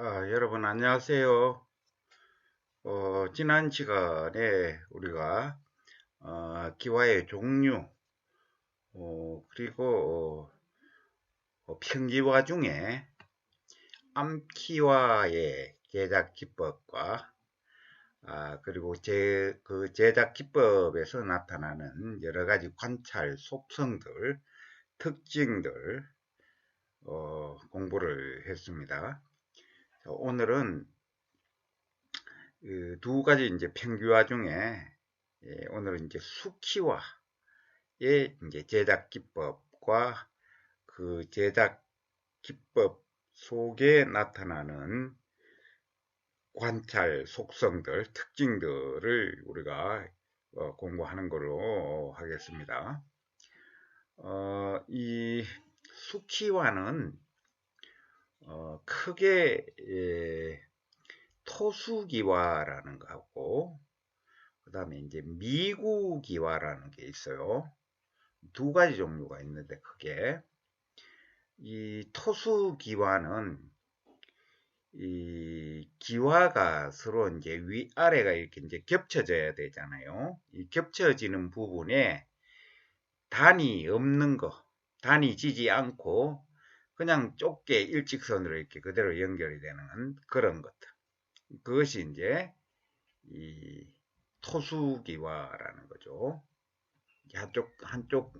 여러분 안녕하세요. 지난 시간에 우리가 기와의 종류 그리고 평기와 중에 암기와의 제작 기법과 그리고 그 제작 기법에서 나타나는 여러 가지 관찰 속성들, 특징들 공부를 했습니다. 오늘은 그 두 가지 이제 평기와 중에 오늘은 이제 수키와의 이제 제작 기법과 그 제작 기법 속에 나타나는 관찰 속성들, 특징들을 우리가 공부하는 걸로 하겠습니다. 이 수키와는 크게 토수기와라는 거하고 그 다음에 이제 미구기와라는 게 있어요. 두 가지 종류가 있는데 크게 이 토수기와는 이 기와가 서로 이제 위아래가 이렇게 이제 겹쳐져야 되잖아요. 이 겹쳐지는 부분에 단이 없는 거, 단이 지지 않고 그냥 좁게 일직선으로 이렇게 그대로 연결이 되는 그런 것들. 그것이 이제 이 토수기와라는 거죠. 한쪽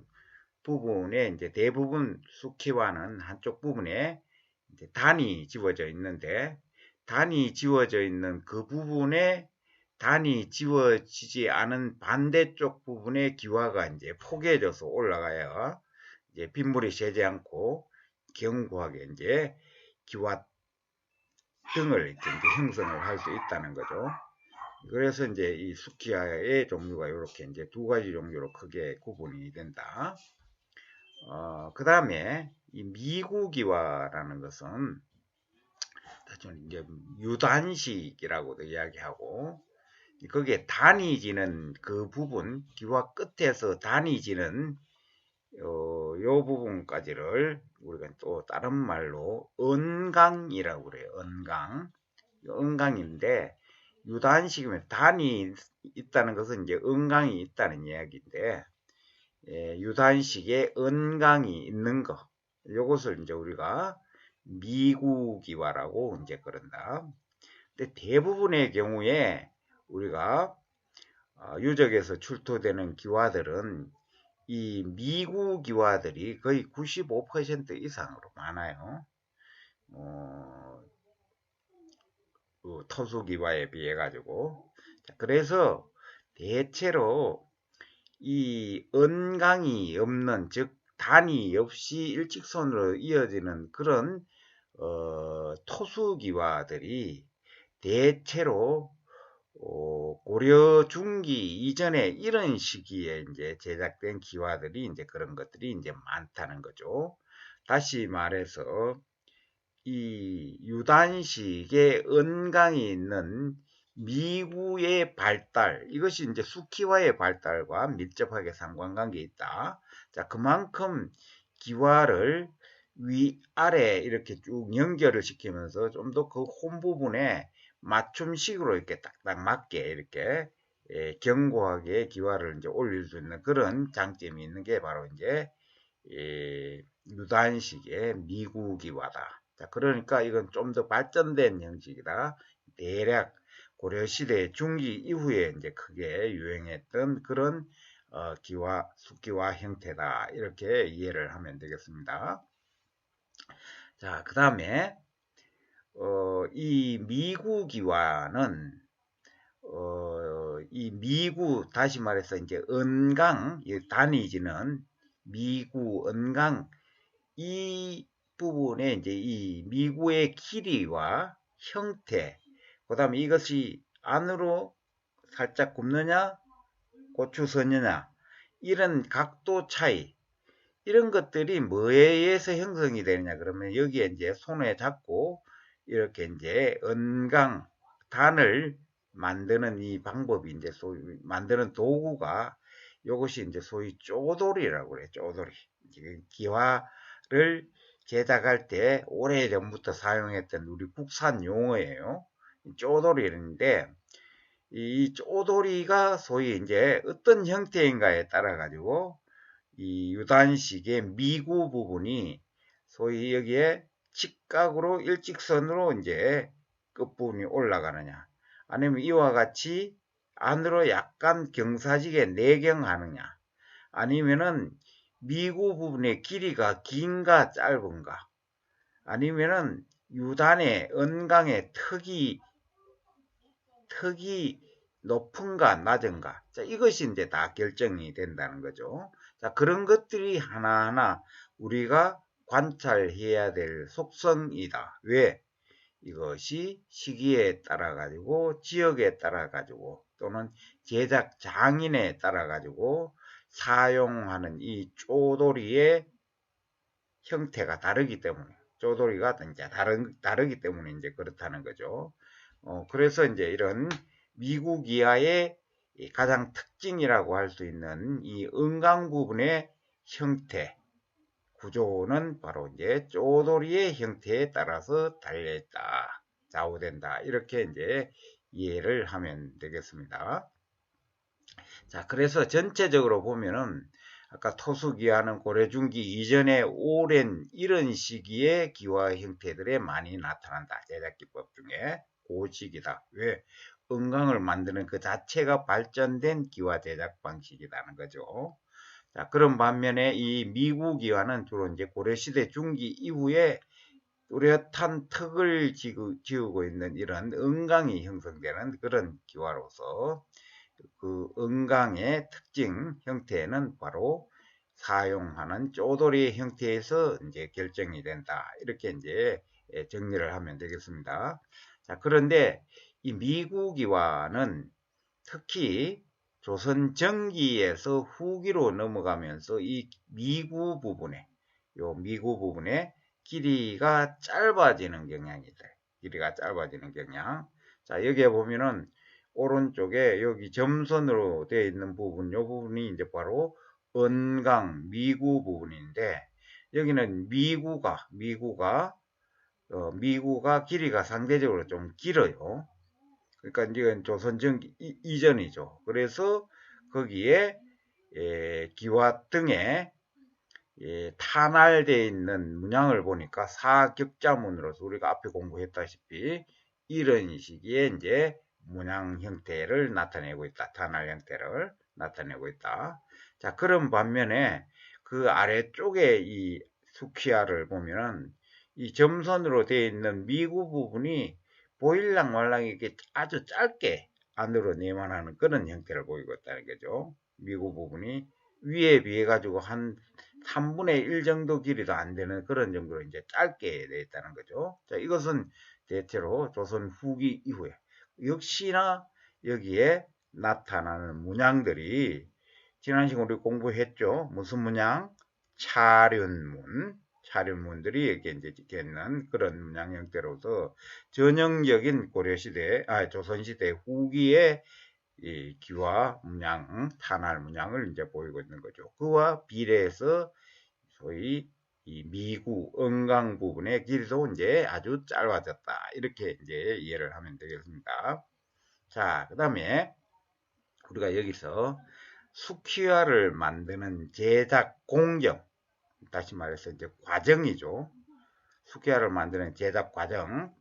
부분에 이제 대부분 수키와는 한쪽 부분에 이제 단이 지워져 있는데 단이 지워져 있는 그 부분에 단이 지워지지 않은 반대쪽 부분에 기와가 이제 포개져서 올라가야 이제 빗물이 새지 않고 견고하게 이제 기와 등을 이렇게 이제 형성을 할 수 있다는 거죠. 그래서 이제 이 수키와의 종류가 이렇게 이제 두 가지 종류로 크게 구분이 된다. 그 다음에 이 미구기와라는 것은 이제 유단식이라고도 이야기하고 거기에 단이 지는 그 부분 기와 끝에서 단이 지는 요 부분까지를 우리가 또 다른 말로 은강이라고 그래요. 은강인데 유단식이면 단이 있다는 것은 이제 은강이 있다는 이야기인데 유단식에 은강이 있는 거 요것을 이제 우리가 미구기와라고 이제 그런다. 근데 대부분의 경우에 우리가 유적에서 출토되는 기와들은 이 미구기와들이 거의 95% 이상으로 많아요. 그 토수기와에 비해 가지고 그래서 대체로 이 은강이 없는 즉 단이 없이 일직선으로 이어지는 그런 토수기와들이 대체로 고려 중기 이전에 이런 시기에 이제 제작된 기와들이 이제 그런 것들이 이제 많다는 거죠. 다시 말해서 이 유단식의 은강이 있는 미구의 발달, 이것이 이제 수키와의 발달과 밀접하게 상관관계 있다. 자, 그만큼 기와를 위아래 이렇게 쭉 연결을 시키면서 좀 더 그 홈 부분에 맞춤식으로 이렇게 딱딱 맞게 이렇게 견고하게 기와를 이제 올릴 수 있는 그런 장점이 있는 게 바로 이제 유단식의 미구기와다. 자, 그러니까 이건 좀 더 발전된 형식이다. 대략 고려시대 중기 이후에 이제 크게 유행했던 그런 수기와 형태다. 이렇게 이해를 하면 되겠습니다. 자, 그 다음에 이 미구기와는 이 미구 다시 말해서 이제 은강 단위지는 미구 은강 이 부분에 이제 이 미구의 길이와 형태, 그 다음에 이것이 안으로 살짝 굽느냐, 고추 서느냐, 이런 각도 차이, 이런 것들이 뭐에 의해서 형성이 되느냐, 그러면 여기에 이제 손에 잡고 이렇게 이제 은강, 단을 만드는 이 방법이 이제 소위 만드는 도구가 이것이 이제 소위 쪼돌이라고 그래요. 쪼돌이. 기와를 제작할 때 오래전부터 사용했던 우리 국산 용어예요. 쪼돌이인데 이 쪼돌이가 소위 이제 어떤 형태인가에 따라 가지고 이 유단식의 미구 부분이 소위 여기에 직각으로 일직선으로 이제 끝부분이 올라가느냐, 아니면 이와 같이 안으로 약간 경사지게 내경하느냐, 아니면은 미구 부분의 길이가 긴가 짧은가, 아니면은 유단의 언강의 턱이 높은가 낮은가. 자, 이것이 이제 다 결정이 된다는 거죠. 자, 그런 것들이 하나하나 우리가 관찰해야 될 속성이다. 왜? 이것이 시기에 따라 가지고 지역에 따라 가지고 또는 제작 장인에 따라 가지고 사용하는 이 쪼돌이의 형태가 다르기 때문에, 쪼돌이가 이제 다르기 때문에 이제 그렇다는 거죠. 그래서 이제 이런 미국 이하의 가장 특징이라고 할 수 있는 이 은강 부분의 형태, 구조는 바로 이제 쪼돌이의 형태에 따라서 달려있다, 좌우된다, 이렇게 이제 이해를 하면 되겠습니다. 자, 그래서 전체적으로 보면은 아까 토수기와는 고려중기 이전의 오랜 이런 시기의 기와 형태들에 많이 나타난다. 제작기법 중에 그 시기다. 왜? 은강을 만드는 그 자체가 발전된 기와 제작 방식이라는 거죠. 자, 그런 반면에 이 미구기와는 주로 이제 고려시대 중기 이후에 뚜렷한 턱을 지우고 있는 이런 은강이 형성되는 그런 기와로서 그 은강의 특징 형태는 바로 사용하는 쪼돌이 형태에서 이제 결정이 된다. 이렇게 이제 정리를 하면 되겠습니다. 자, 그런데 이 미구기와는 특히 조선 전기에서 후기로 넘어가면서 이 미구 부분에, 길이가 짧아지는 경향이 있다. 길이가 짧아지는 경향. 자, 여기에 보면은 오른쪽에 여기 점선으로 되어 있는 부분, 이 부분이 이제 바로 언강 미구 부분인데, 여기는 미구가 길이가 상대적으로 좀 길어요. 그러니까 이건 조선 전기 이전이죠. 그래서 거기에 기와 등에 탄알되어 있는 문양을 보니까 사격자문으로서 우리가 앞에 공부했다시피 이런 시기에 이제 문양 형태를 나타내고 있다. 탄알 형태를 나타내고 있다. 자, 그런 반면에 그 아래쪽에 이 수키아를 보면은 이 점선으로 되어 있는 미구 부분이 보일랑 말랑 이렇게 아주 짧게 안으로 내만하는 그런 형태를 보이고 있다는 거죠. 미구 부분이 위에 비해 가지고 한 3분의 1 정도 길이도 안 되는 그런 정도로 이제 짧게 되어 있다는 거죠. 자, 이것은 대체로 조선 후기 이후에 역시나 여기에 나타나는 문양들이 지난 시간 우리 공부했죠. 무슨 문양? 차륜문들이 이렇게 이제 있는 그런 문양 형태로서 전형적인 조선시대 후기의 이 기와 문양, 탄알 문양을 이제 보이고 있는 거죠. 그와 비례해서 소위 이 미구, 언강 부분의 길이도 이제 아주 짧아졌다. 이렇게 이제 이해를 하면 되겠습니다. 자, 그 다음에 우리가 여기서 수키화를 만드는 제작 공정, 다시 말해서 이제 과정이죠. 수키화를 만드는 제작 과정.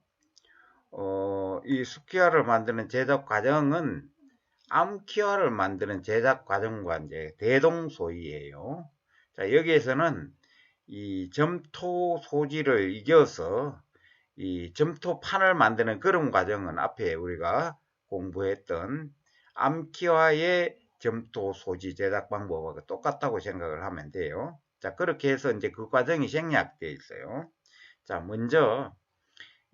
이 수키화를 만드는 제작 과정은 암키화를 만드는 제작 과정과 이제 대동소이예요. 자, 여기에서는 이 점토 소지를 이겨서 이 점토판을 만드는 그런 과정은 앞에 우리가 공부했던 암키화의 점토 소지 제작 방법하고 똑같다고 생각을 하면 돼요. 자, 그렇게 해서 이제 그 과정이 생략되어 있어요. 자, 먼저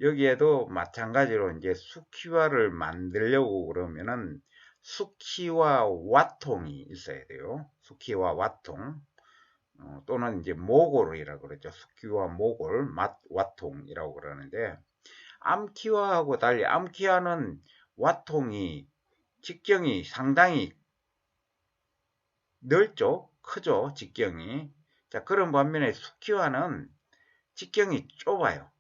여기에도 마찬가지로 이제 수키화를 만들려고 그러면은 수키화 와통이 있어야 돼요. 수키화 와통. 또는 이제 모골이라고 그러죠. 수키화 모골, 와통이라고 그러는데, 암키화하고 달리 암키화는 와통이 직경이 상당히 넓죠. 크죠. 직경이. 자, 그런 반면에 수키화는 직경이 좁아요.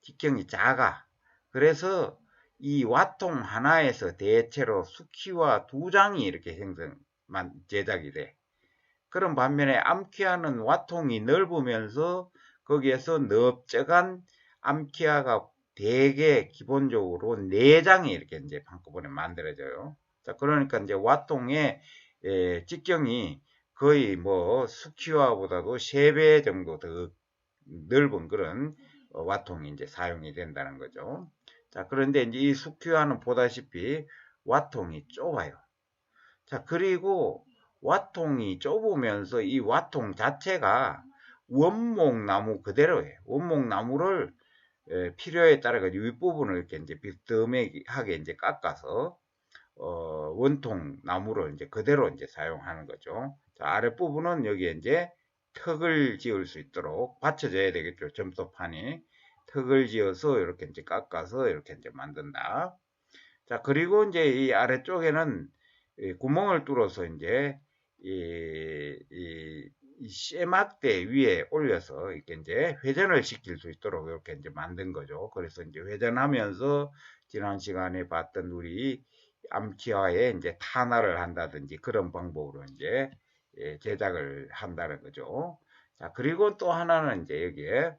직경이 작아. 그래서 이 와통 하나에서 대체로 수키와 2장이 이렇게 제작이 돼. 그런 반면에 암키아는 와통이 넓으면서 거기에서 넓적한 암키아가 대개 기본적으로 4장이 이렇게 이제 한꺼번에 만들어져요. 자, 그러니까 이제 와통의 직경이 거의 뭐 수키와보다도 3배 정도 더 넓은 그런 와통이 이제 사용이 된다는 거죠. 자, 그런데 이제 이 수키와는 보다시피 와통이 좁아요. 자, 그리고 와통이 좁으면서 이 와통 자체가 원목나무 그대로예요. 원목나무를 필요에 따라 윗부분을 이렇게 이제 비스듬하게 이제 깎아서 원통 나무를 이제 그대로 이제 사용하는 거죠. 자, 아랫부분은 여기에 이제 턱을 지을 수 있도록 받쳐줘야 되겠죠. 점토판이. 턱을 지어서 이렇게 이제 깎아서 이렇게 이제 만든다. 자, 그리고 이제 이 아래쪽에는 구멍을 뚫어서 이제 이 쇠막대 위에 올려서 이렇게 이제 회전을 시킬 수 있도록 이렇게 이제 만든 거죠. 그래서 이제 회전하면서 지난 시간에 봤던 우리 암키와에 이제 탄화를 한다든지 그런 방법으로 이제 제작을 한다는 거죠. 자, 그리고 또 하나는 이제 여기에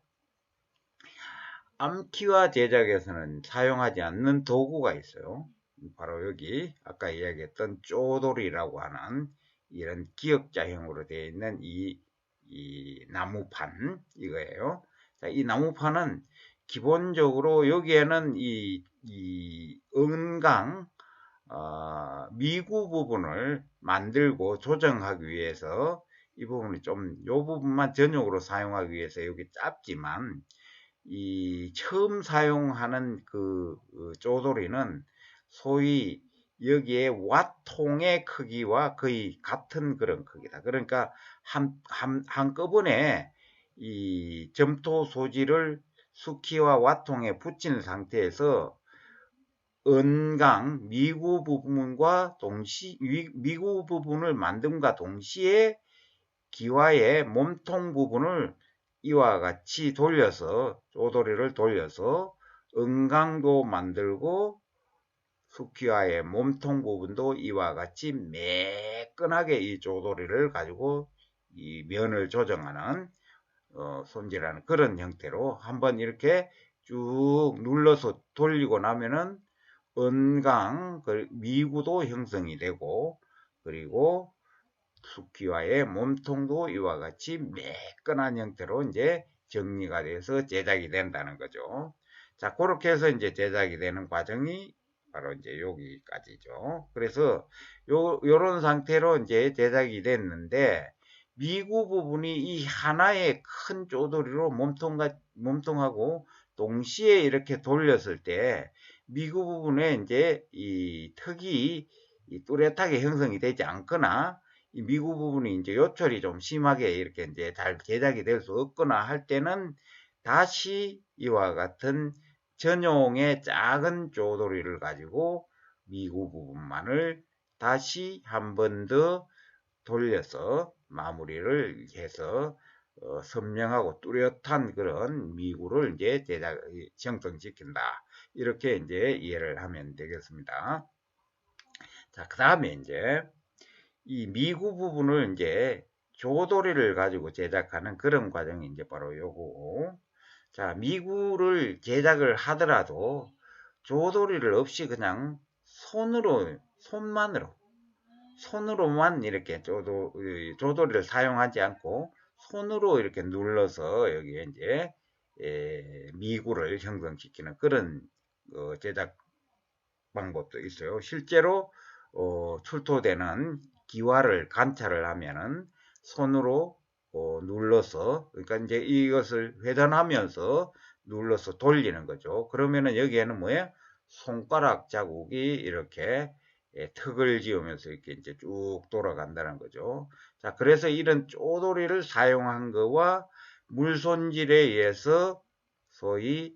암키와 제작에서는 사용하지 않는 도구가 있어요. 바로 여기 아까 이야기했던 쪼돌이라고 하는 이런 기역자형으로 되어 있는 이 나무판 이거예요. 자, 이 나무판은 기본적으로 여기에는 이 은강 미구 부분을 만들고 조정하기 위해서 이 부분이 좀 요 부분만 전용으로 사용하기 위해서 여기 짧지만 이 처음 사용하는 그 쪼돌이는 소위 여기에 와통의 크기와 거의 같은 그런 크기다. 그러니까 한꺼번에 이 점토 소지를 수키와 와통에 붙인 상태에서 은강 미구 부분과 미구 부분을 만듦과 동시에 기와의 몸통 부분을 이와 같이 돌려서 쪼돌이를 돌려서 은강도 만들고 수키와의 몸통 부분도 이와 같이 매끈하게 이 쪼돌이를 가지고 이 면을 조정하는 손질하는 그런 형태로 한번 이렇게 쭉 눌러서 돌리고 나면은 은강 미구도 형성이 되고 그리고 수키와의 몸통도 이와 같이 매끈한 형태로 이제 정리가 돼서 제작이 된다는 거죠. 자, 그렇게 해서 이제 제작이 되는 과정이 바로 이제 여기까지죠. 그래서 요런 상태로 이제 제작이 됐는데 미구 부분이 이 하나의 큰 쪼돌이로 몸통하고 동시에 이렇게 돌렸을 때 미구 부분에 이제 이 턱이 뚜렷하게 형성이 되지 않거나 이 미구 부분이 이제 요철이 좀 심하게 이렇게 이제 잘 제작이 될 수 없거나 할 때는 다시 이와 같은 전용의 작은 쪼돌이를 가지고 미구 부분만을 다시 한 번 더 돌려서 마무리를 해서 선명하고 뚜렷한 그런 미구를 이제 형성시킨다. 이렇게 이제 이해를 하면 되겠습니다. 자, 그 다음에 이제 이 미구 부분을 이제 조돌이를 가지고 제작하는 그런 과정이 이제 바로 요거. 자, 미구를 제작을 하더라도 조돌이를 없이 그냥 손으로만 이렇게 조돌이를 사용하지 않고 손으로 이렇게 눌러서 여기에 이제 미구를 형성시키는 그런 제작 방법도 있어요. 실제로 출토되는 기와를 관찰을 하면은 손으로 눌러서 그러니까 이제 이것을 회전하면서 눌러서 돌리는 거죠. 그러면은 여기에는 뭐예요? 손가락 자국이 이렇게 턱을 지으면서 이렇게 이제 쭉 돌아간다는 거죠. 자, 그래서 이런 쪼돌이를 사용한 거와 물손질에 의해서 소위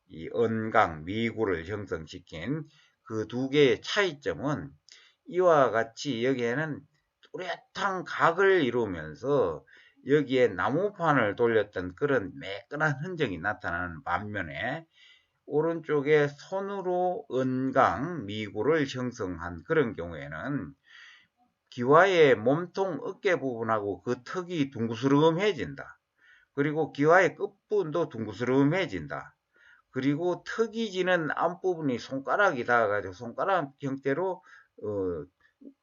이 언강, 미구를 형성시킨 그 두 개의 차이점은 이와 같이 여기에는 뚜렷한 각을 이루면서 여기에 나무판을 돌렸던 그런 매끈한 흔적이 나타나는 반면에 오른쪽에 손으로 은강, 미구를 형성한 그런 경우에는 기와의 몸통 어깨 부분하고 그 턱이 둥그스름해진다. 그리고 기와의 끝부분도 둥그스름해진다. 그리고 턱이 지는 앞부분이 손가락이 닿아가지고 손가락 형태로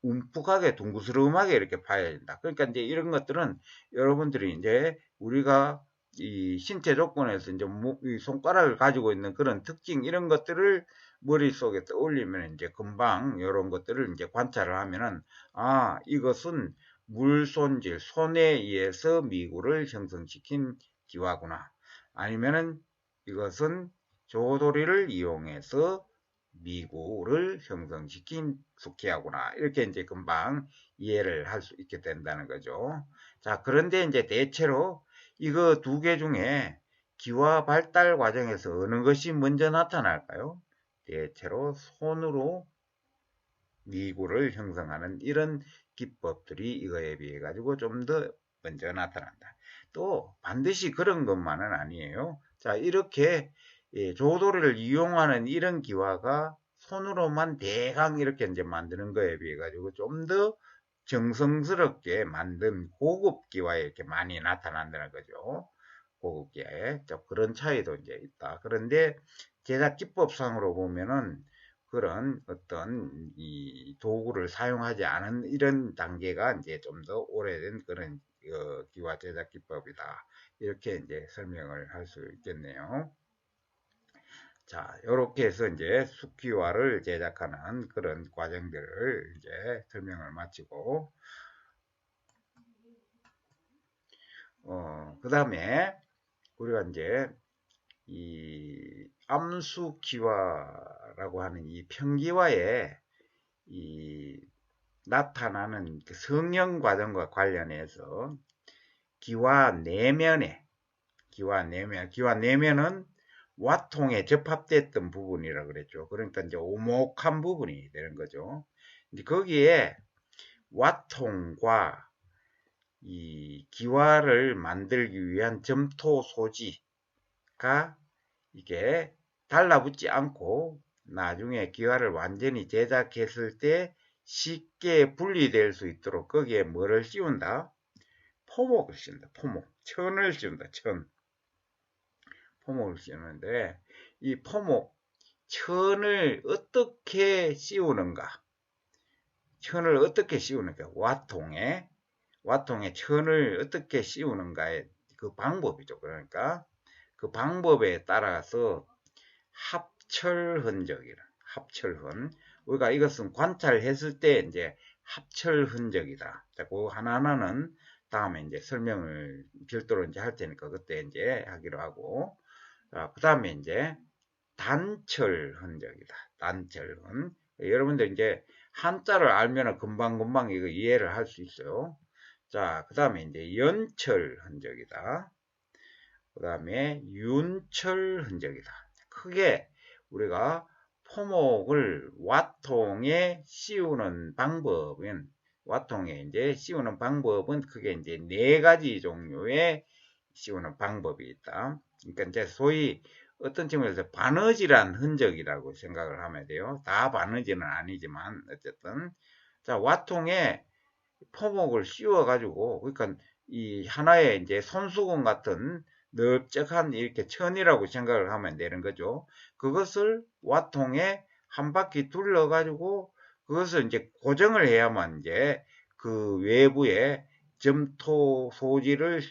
움푹하게 둥그스름하게 이렇게 파야 된다. 그러니까 이제 이런 것들은 여러분들이 이제 우리가 이 신체 조건에서 이제 이 손가락을 가지고 있는 그런 특징 이런 것들을 머릿속에 떠올리면 이제 금방 이런 것들을 이제 관찰을 하면은 아 이것은 물 손질 손에 의해서 미구를 형성시킨 기와구나. 아니면은 이것은 조도리를 이용해서 미구를 형성시킨 숙기하구나. 이렇게 이제 금방 이해를 할 수 있게 된다는 거죠. 자, 그런데 이제 대체로 이거 두 개 중에 기와 발달 과정에서 어느 것이 먼저 나타날까요? 대체로 손으로 미구를 형성하는 이런 기법들이 이거에 비해 가지고 좀 더 먼저 나타난다. 또 반드시 그런 것만은 아니에요. 자, 이렇게 조도리를 이용하는 이런 기와가 손으로만 대강 이렇게 이제 만드는 거에 비해 가지고 좀 더 정성스럽게 만든 고급 기와에 이렇게 많이 나타난다는 거죠. 고급 기와에 그런 차이도 이제 있다. 그런데 제작 기법상으로 보면은 그런 어떤 이 도구를 사용하지 않은 이런 단계가 이제 좀 더 오래된 그런 기와 제작 기법이다. 이렇게 이제 설명을 할 수 있겠네요. 자, 이렇게 해서 이제 숙기화를 제작하는 그런 과정들을 이제 설명을 마치고, 그 다음에 우리가 이제 이 암수기화라고 하는 이 평기화에 이 나타나는 그 성형 과정과 관련해서 기와 내면은 와통에 접합됐던 부분이라 그랬죠. 그러니까 이제 오목한 부분이 되는 거죠. 근데 거기에 와통과 이 기와를 만들기 위한 점토 소지가 이게 달라붙지 않고 나중에 기와를 완전히 제작했을 때 쉽게 분리될 수 있도록 거기에 뭐를 씌운다? 포목을 씌운다. 포목. 천을 씌운다. 천. 포목을 씌우는데 이 포목, 천을 어떻게 씌우는가? 천을 어떻게 씌우는가? 와통에 천을 어떻게 씌우는가의 그 방법이죠. 그러니까 그 방법에 따라서 합철 흔적이라. 합철흔. 우리가 이것은 관찰했을 때 이제 합철 흔적이다. 자, 그 하나하나는 다음에 이제 설명을 별도로 이제 할 테니까 그때 이제 하기로 하고. 그 다음에 이제 단철 흔적이다. 단철흔. 여러분들 이제 한자를 알면 금방금방 이거 이해를 할 수 있어요. 자, 그 다음에 이제 연철 흔적이다. 그 다음에 윤철 흔적이다. 크게 우리가 포목을 와통에 씌우는 방법은 크게 이제 네 가지 종류의 씌우는 방법이 있다. 그러니까 이제 소위 어떤 측면에서 바느질한 흔적이라고 생각을 하면 돼요. 다 바느질은 아니지만 어쨌든 자 와통에 포목을 씌워 가지고 그러니까 이 하나의 이제 손수건 같은 넓적한 이렇게 천이라고 생각을 하면 되는 거죠. 그것을 와통에 한 바퀴 둘러 가지고 그것을 이제 고정을 해야만 이제 그 외부에 점토 소지를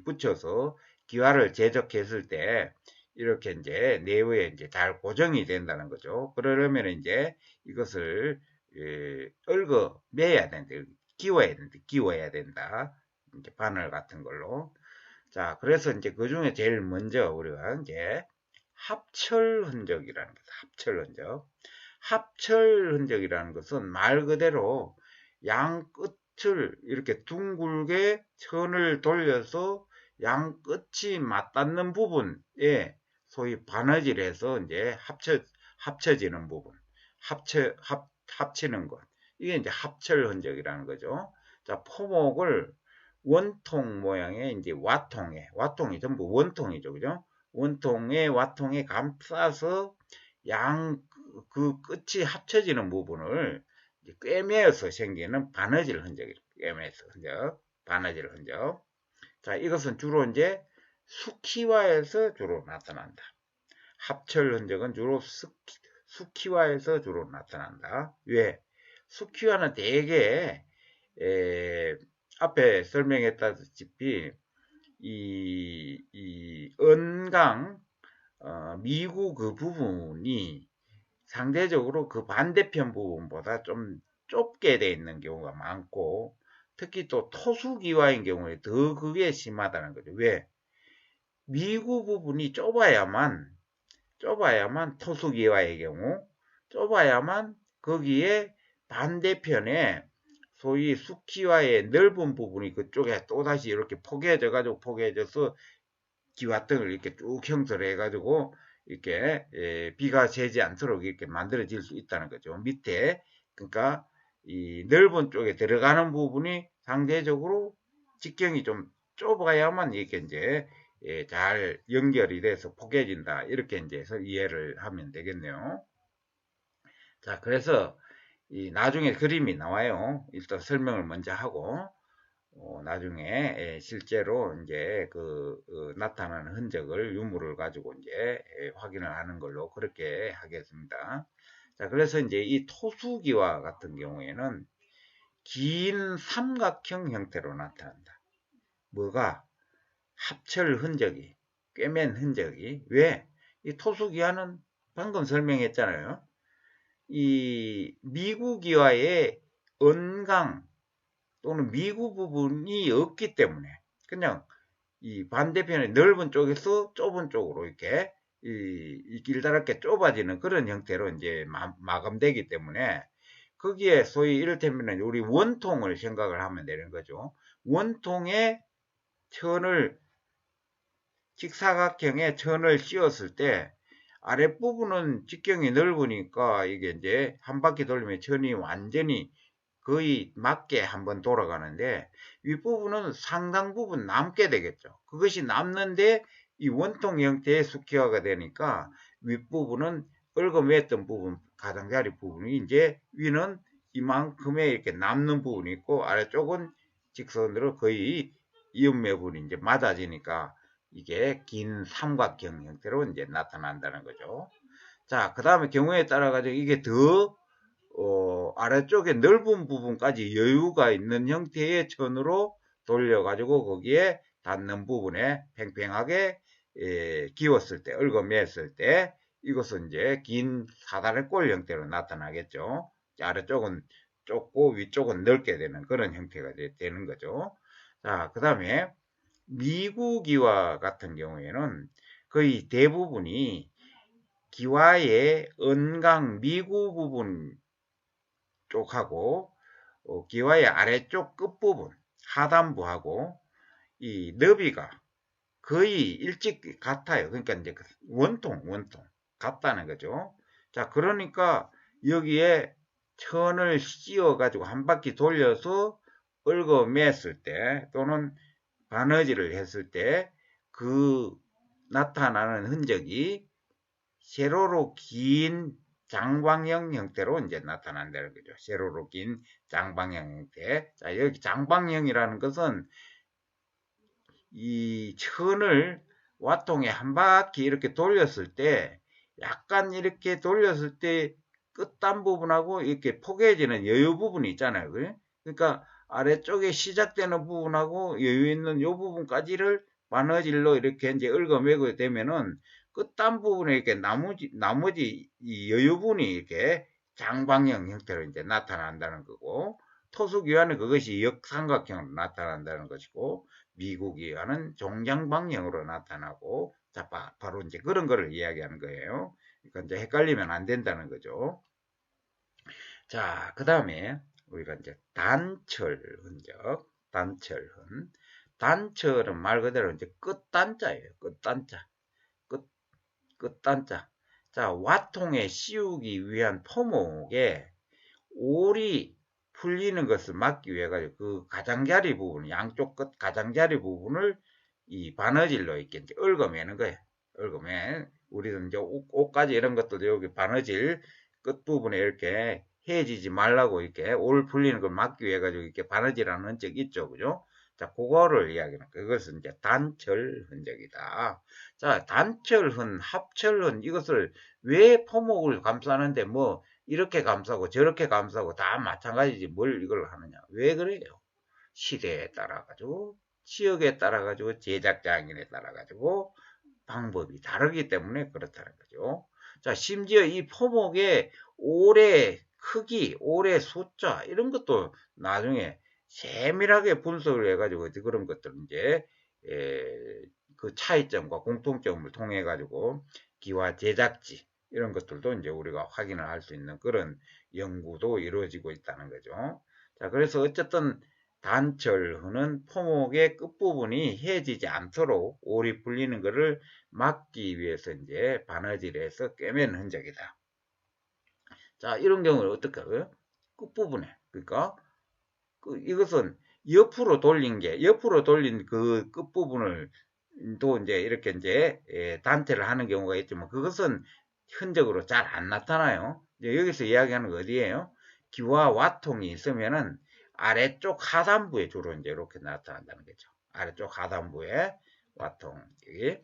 붙여서 기와를 제작했을 때 이렇게 이제 내부에 이제 잘 고정이 된다는 거죠. 그러려면 이제 이것을 얽어 매야 된다. 끼워야 된다. 이제 바늘 같은 걸로. 자, 그래서 이제 그 중에 제일 먼저 우리가 이제 합철 흔적이라는 것, 합철 흔적. 합철 흔적이라는 것은 말 그대로 양 끝을 이렇게 둥글게 천을 돌려서 양 끝이 맞닿는 부분에 소위 바느질해서 이제 합쳐지는 부분, 합치는 것. 이게 이제 합철 흔적이라는 거죠. 자, 포목을 원통 모양의 이제 와통이 전부 원통이죠. 그죠? 원통에 와통에 감싸서 그 끝이 합쳐지는 부분을 꿰매어서 생기는 바느질 흔적이죠. 꿰매서 흔적, 바느질 흔적. 자, 이것은 주로 이제 수키화에서 주로 나타난다. 합철 흔적은 주로 수키화에서 주로 나타난다. 왜? 수키화는 대개 앞에 설명했다시피 이 은강 미구 그 부분이 상대적으로 그 반대편 부분보다 좀 좁게 돼 있는 경우가 많고 특히 또 토수기와인 경우에 더 그게 심하다는 거죠. 왜? 미구 부분이 좁아야만 토수기와의 경우 좁아야만 거기에 반대편에 소위 수키와의 넓은 부분이 그쪽에 또다시 이렇게 포개져서 기와등을 이렇게 쭉 형성해 가지고 이렇게 비가 새지 않도록 이렇게 만들어질 수 있다는 거죠. 밑에 그러니까 이 넓은 쪽에 들어가는 부분이 상대적으로 직경이 좀 좁아야만 이렇게 이제 잘 연결이 돼서 포개진다 이렇게 이제 해서 이해를 하면 되겠네요. 자, 그래서 이 나중에 그림이 나와요. 일단 설명을 먼저 하고 나중에 실제로 이제 나타나는 흔적을 유물을 가지고 이제 확인을 하는 걸로 그렇게 하겠습니다. 자, 그래서 이제 이 토수기와 같은 경우에는 긴 삼각형 형태로 나타난다. 뭐가? 합철 흔적이, 꿰맨 흔적이. 왜? 이 토수기와는 방금 설명했잖아요. 이 미구기와의 언강 또는 미구 부분이 없기 때문에 그냥 이 반대편의 넓은 쪽에서 좁은 쪽으로 이렇게 길다랗게 좁아지는 그런 형태로 이제 마감되기 때문에 거기에 소위 이를테면 우리 원통을 생각을 하면 되는 거죠. 원통에 직사각형의 천을 씌웠을 때 아랫부분은 직경이 넓으니까 이게 이제 한 바퀴 돌리면 천이 완전히 거의 맞게 한번 돌아가는데 윗부분은 상당 부분 남게 되겠죠. 그것이 남는데 이 원통 형태의 수키화가 되니까 윗부분은 얽어맸던 부분, 가장자리 부분이 이제 위는 이만큼의 이렇게 남는 부분이 있고 아래쪽은 직선으로 거의 이음매분이 이제 맞아지니까 이게 긴 삼각형 형태로 이제 나타난다는 거죠. 자, 그 다음에 경우에 따라 가지고 이게 더 아래쪽에 넓은 부분까지 여유가 있는 형태의 천으로 돌려가지고 거기에 닿는 부분에 팽팽하게 기웠을 때, 얽어맸을 때 이것은 이제 긴 사다리 꼴 형태로 나타나겠죠. 아래쪽은 좁고 위쪽은 넓게 되는 그런 형태가 되는 거죠. 자, 그 다음에 미구기와 같은 경우에는 거의 대부분이 기와의 언강 미구 부분 쪽하고 기와의 아래쪽 끝부분 하단부하고 이 너비가 거의 일찍 같아요. 그러니까 이제 원통 같다는 거죠. 자, 그러니까 여기에 천을 씌워 가지고 한 바퀴 돌려서 얽어맸을 때 또는 바느질을 했을 때 그 나타나는 흔적이 세로로 긴 장방형 형태로 이제 나타난다는 거죠. 세로로 긴 장방형 형태. 자, 여기 장방형이라는 것은 이 천을 와통에 한 바퀴 이렇게 돌렸을 때 약간 이렇게 돌렸을 때 끝단 부분하고 이렇게 포개지는 여유 부분이 있잖아요. 그래? 그러니까 아래쪽에 시작되는 부분하고 여유 있는 이 부분까지를 바느질로 이렇게 이제 얽어매고 되면은 끝단 부분에 이렇게 나머지 이 여유 부분이 이렇게 장방형 형태로 이제 나타난다는 거고 토수기와는 그것이 역삼각형으로 나타난다는 것이고 미국이와는 종장방형으로 나타나고 자 바로 이제 그런 거를 이야기하는 거예요. 그러니까 이제 헷갈리면 안 된다는 거죠. 자, 그 다음에 우리가 이제 단철 흔적, 단철흔. 단철은 말 그대로 이제 끝단자예요. 끝단자. 끝단자. 자, 와통에 씌우기 위한 토목에 올이 풀리는 것을 막기 위해 가지고 그 가장자리 부분, 양쪽 끝 가장자리 부분을 이 바느질로 이렇게 이제 얽어매는 거예요. 얽어매. 우리도 이제 옷까지 이런 것도 여기 바느질 끝부분에 이렇게 헤어지지 말라고 이렇게 올 풀리는 걸 막기 위해 가지고 이렇게 바느질하는 흔적 있죠. 그죠? 자, 그거를 이야기하는 거예요. 그것은 이제 단철 흔적이다. 자, 단철흔, 합철흔 이것을 왜 포목을 감싸는데 뭐 이렇게 감싸고 저렇게 감싸고 다 마찬가지지 뭘 이걸 하느냐. 왜 그래요? 시대에 따라 가지고 지역에 따라 가지고 제작 장인에 따라 가지고 방법이 다르기 때문에 그렇다는 거죠. 자, 심지어 이 포목의 올해 크기, 올해 숫자 이런 것도 나중에 세밀하게 분석을 해가지고 그런 것들은 이제 그 차이점과 공통점을 통해 가지고 기와 제작지 이런 것들도 이제 우리가 확인을 할 수 있는 그런 연구도 이루어지고 있다는 거죠. 자, 그래서 어쨌든 단철흔은 포목의 끝부분이 헤어지지 않도록 올이 풀리는 것을 막기 위해서 이제 바느질해서 꿰맨 흔적이다. 자, 이런 경우는 어떻게 하고요? 끝부분에. 그러니까 이것은 옆으로 돌린 옆으로 돌린 그 끝부분을 또 이제 이렇게 이제 단태를 하는 경우가 있지만 그것은 흔적으로 잘 안 나타나요. 여기서 이야기하는 거 어디예요? 기와 와통이 있으면은 아래쪽 하단부에 주로 이제 이렇게 나타난다는 거죠. 아래쪽 하단부에 와통 여기.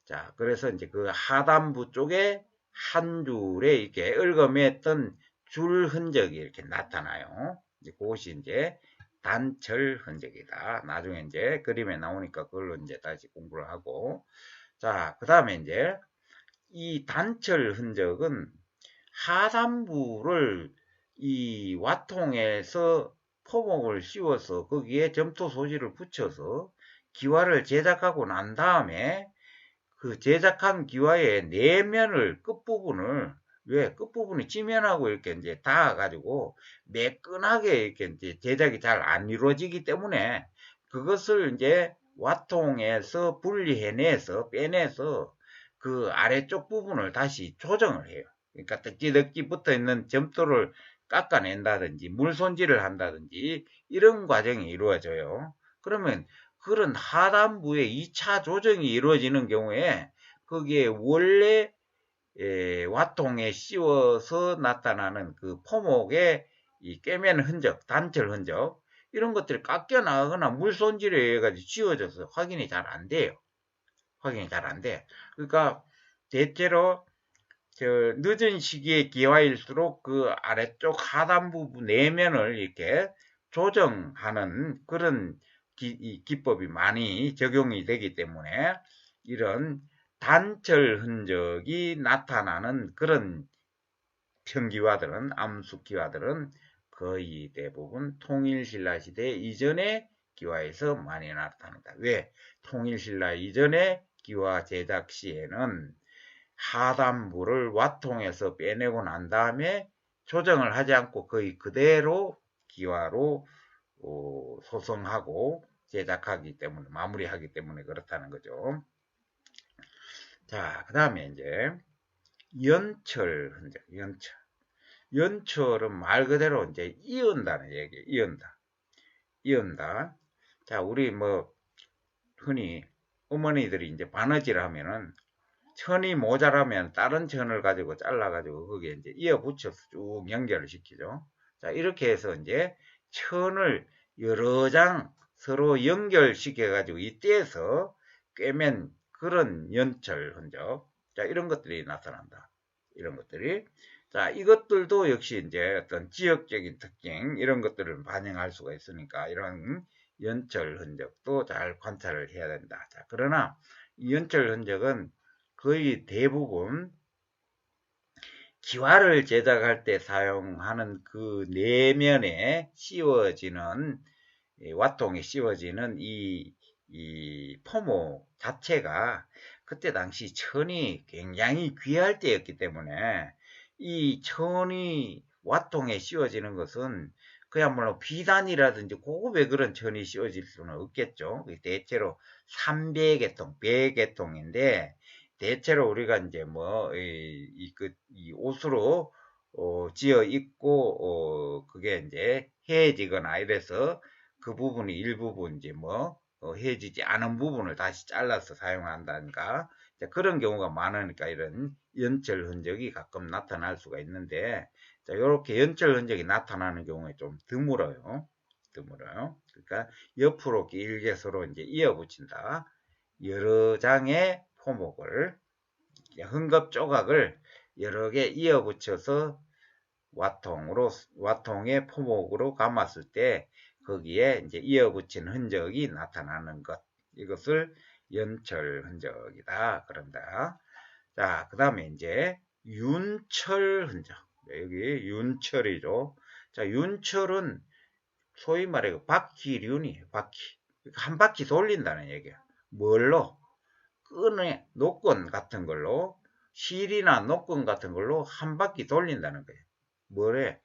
자, 그래서 이제 그 하단부 쪽에 한 줄에 이렇게 얽어맸던 줄 흔적이 이렇게 나타나요. 이제 그것이 이제 단철 흔적이다. 나중에 이제 그림에 나오니까 그걸로 이제 다시 공부를 하고. 자, 그 다음에 이제 이 단철 흔적은 하단부를 이 와통에서 포목을 씌워서 거기에 점토 소지를 붙여서 기와를 제작하고 난 다음에 그 제작한 기와의 내면을 끝부분을 왜 끝부분이 지면하고 이렇게 이제 닿아가지고 매끈하게 이렇게 이제 제작이 잘 안 이루어지기 때문에 그것을 이제 와통에서 분리해내서 빼내서 그 아래쪽 부분을 다시 조정을 해요. 그러니까 덕지덕지 붙어 있는 점토를 깎아낸다든지 물 손질을 한다든지 이런 과정이 이루어져요. 그러면 그런 하단부에 2차 조정이 이루어지는 경우에 거기에 원래 와통에 씌워서 나타나는 그 포목의 이 꿰맨 흔적, 단철 흔적 이런 것들이 깎여 나가거나 물 손질에 의해 가지고 지워져서 확인이 잘 안 돼요. 확인이 잘 안 돼. 그러니까 대체로 늦은 시기의 기와일수록 그 아래쪽 하단 부분 내면을 이렇게 조정하는 그런 기법이 많이 적용이 되기 때문에 이런 단철 흔적이 나타나는 그런 평기와들은 암수기와들은 거의 대부분 통일신라 시대 이전의 기와에서 많이 나타납니다. 왜? 통일신라 이전의 기와 제작 시에는 하단부를 와통에서 빼내고 난 다음에 조정을 하지 않고 거의 그대로 기와로 소성하고 제작하기 때문에 마무리하기 때문에 그렇다는 거죠. 자, 그 다음에 이제 연철 흔적, 연철. 연철은 말 그대로 이제 이은다는 얘기예요. 이은다. 이은다. 자, 우리 뭐 흔히 어머니들이 이제 바느질 하면은 천이 모자라면 다른 천을 가지고 잘라가지고 거기에 이제 이어 붙여서 쭉 연결을 시키죠. 자, 이렇게 해서 이제 천을 여러 장 서로 연결시켜가지고 이때에서 꿰맨 그런 연철 흔적. 자, 이런 것들이 나타난다. 이런 것들이. 자, 이것들도 역시 이제 어떤 지역적인 특징, 이런 것들을 반영할 수가 있으니까 이런 연철 흔적도 잘 관찰을 해야 된다. 자, 그러나 이 연철 흔적은 거의 대부분 기와를 제작할 때 사용하는 그 내면에 씌워지는 와통에 씌워지는 이 포모 자체가 그때 당시 천이 굉장히 귀할 때였기 때문에 이 천이 와통에 씌워지는 것은 그야말로 비단이라든지 고급의 그런 천이 씌워질 수는 없겠죠. 대체로 300개통, 100개통인데 대체로 우리가 이제 뭐, 이 옷으로 지어 있고, 그게 이제 해지거나 이래서 그 부분이 일부분 이제 뭐, 해지지 않은 부분을 다시 잘라서 사용한다든가, 그런 경우가 많으니까 이런 연철 흔적이 가끔 나타날 수가 있는데, 자, 이렇게 연철 흔적이 나타나는 경우에 좀 드물어요. 드물어요. 그러니까 옆으로 길게 서로 이제 이어 붙인다. 여러 장의 포목을, 흥겁 조각을 여러 개 이어 붙여서 와통의 포목으로 감았을 때 거기에 이제 이어붙인 흔적이 나타나는 것. 이것을 연철 흔적이다. 그런다. 자, 그 다음에 이제 윤철 흔적. 여기 윤철이죠. 자, 윤철은 소위 말해 바퀴륜이에요. 바퀴. 한 바퀴 돌린다는 얘기야. 뭘로? 끈의 노건 같은 걸로, 실이나 노건 같은 걸로 한 바퀴 돌린다는 거예요. 뭐래?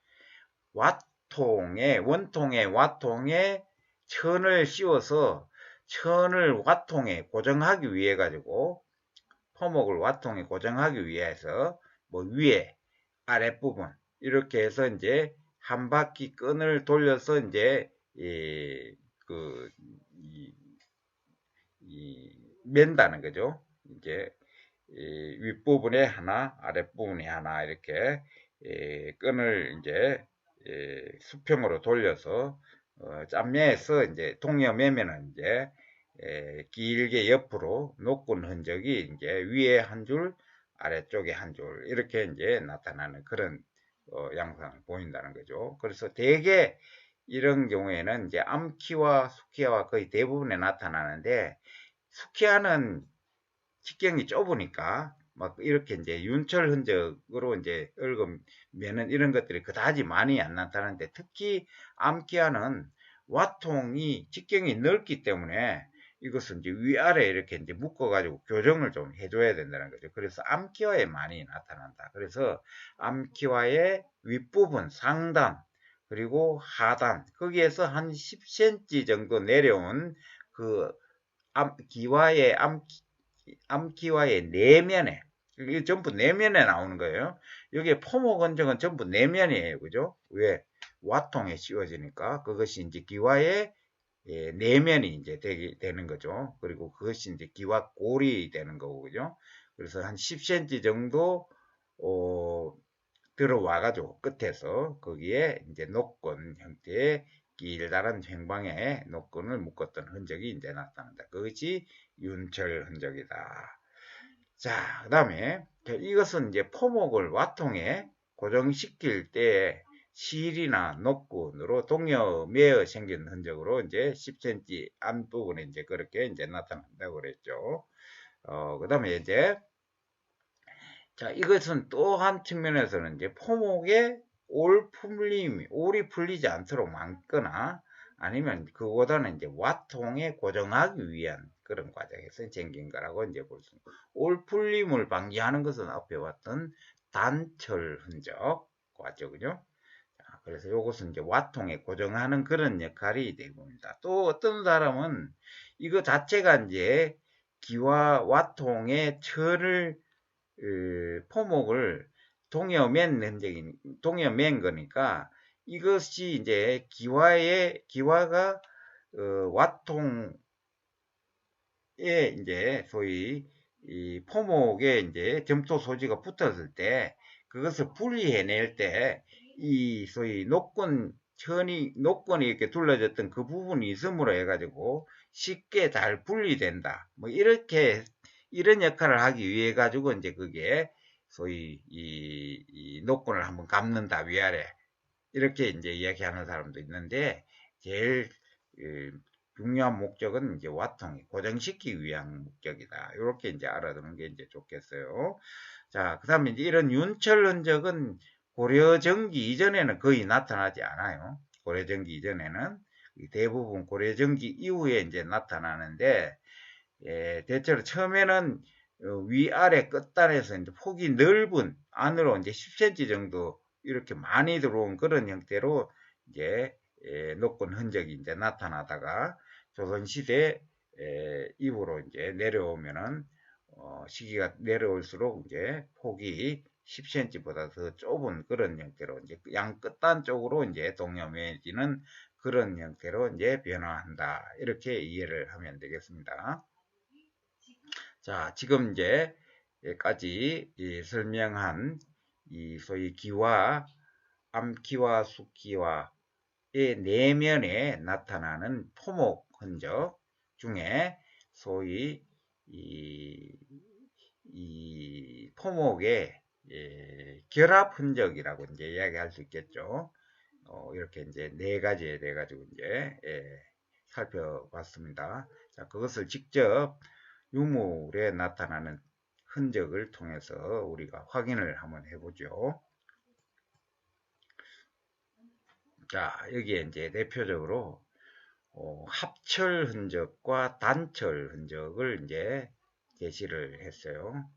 원통에 천을 씌워서 천을 와통에 고정하기 위해 가지고, 포목을 와통에 고정하기 위해서 뭐 위에 아랫부분 이렇게 해서 이제 한 바퀴 끈을 돌려서 이제 그 맨다는 거죠. 이제 윗부분에 하나, 아랫부분에 하나 이렇게 끈을 이제 수평으로 돌려서 짬매에서 이제 동여매면은 이제 길게 옆으로 높은 흔적이 이제 위에 한 줄, 아래쪽에 한 줄 이렇게 이제 나타나는 그런 양상을 보인다는 거죠. 그래서 대개 이런 경우에는 이제 암키와 수키와가 거의 대부분에 나타나는데, 수키와는 직경이 좁으니까 막 이렇게 이제 윤철 흔적으로 이제 얽으면은 이런 것들이 그다지 많이 안 나타나는데, 특히 암기와는 와통이 직경이 넓기 때문에 이것은 이제 위아래 이렇게 이제 묶어가지고 교정을 좀 해줘야 된다는 거죠. 그래서 암기와에 많이 나타난다. 그래서 암기와의 윗부분 상단 그리고 하단 거기에서 한 10cm 정도 내려온 그 암기와의 내면에, 이게 전부 내면에 나오는 거예요. 여기에 포목 흔적은 전부 내면이에요. 그죠? 왜? 와통에 씌워지니까 그것이 이제 기와의 내면이 이제 되는 거죠. 그리고 그것이 이제 기와 골이 되는 거고, 그죠? 그래서 한 10cm 정도, 들어와가지고 끝에서 거기에 이제 녹건 형태의 길다란 횡방에 녹건을 묶었던 흔적이 이제 나타난다. 그것이 윤철 흔적이다. 자, 그 다음에 이것은 이제 포목을 와통에 고정시킬 때 실이나 녹근으로 동여매어 생긴 흔적으로 이제 10cm 안부분에 이제 그렇게 이제 나타난다고 그랬죠. 그 다음에 이제 자, 이것은 또 한 측면에서는 이제 포목에 올이 풀리지 않도록 막거나 아니면 그보다는 이제 와통에 고정하기 위한 그런 과정에서 생긴 거라고 이제 볼 수 있습니다. 올 풀림을 방지하는 것은 앞에 왔던 단철 흔적 같죠, 그죠? 자, 그래서 이것은 이제 와통에 고정하는 그런 역할이 되고입니다. 또 어떤 사람은 이거 자체가 이제 기와 와통의 철을 포목을 동여맨 거니까 이것이 이제 기와가 와통에 이제 소위 이 포목에 이제 점토 소지가 붙었을 때 그것을 분리해낼 때 이 소위 녹건이 이렇게 둘러졌던 그 부분이 있음으로 해가지고 쉽게 잘 분리된다. 뭐 이렇게 이런 역할을 하기 위해 가지고 이제 그게 소위 이 녹건을 한번 감는다 위아래 이렇게 이제 이야기하는 사람도 있는데, 제일 중요한 목적은 이제 와통이 고정시키기 위한 목적이다. 이렇게 이제 알아두는 게 이제 좋겠어요. 자, 그 다음에 이제 이런 윤철 흔적은 고려정기 이전에는 거의 나타나지 않아요. 고려정기 이전에는 대부분 고려정기 이후에 이제 나타나는데, 대체로 처음에는 위아래 끝단에서 이제 폭이 넓은 안으로 이제 10cm 정도 이렇게 많이 들어온 그런 형태로 이제 녹건 흔적이 이제 나타나다가 조선시대 이후로 이제 내려오면은 시기가 내려올수록 이제 폭이 10cm보다 더 좁은 그런 형태로 이제 양 끝단 쪽으로 이제 동염해지는 그런 형태로 이제 변화한다. 이렇게 이해를 하면 되겠습니다. 자, 지금 이제 여기까지 설명한 이 소위 기와, 암기와 숙기와의 내면에 나타나는 포목 흔적 중에 소위 이 포목의 결합 흔적이라고 이제 이야기할 수 있겠죠. 이렇게 이제 네 가지에 대해 가지고 이제 살펴봤습니다. 자, 그것을 직접 유물에 나타나는 흔적을 통해서 우리가 확인을 한번 해보죠. 자, 여기에 이제 대표적으로 합철 흔적과 단철 흔적을 이제 제시를 했어요.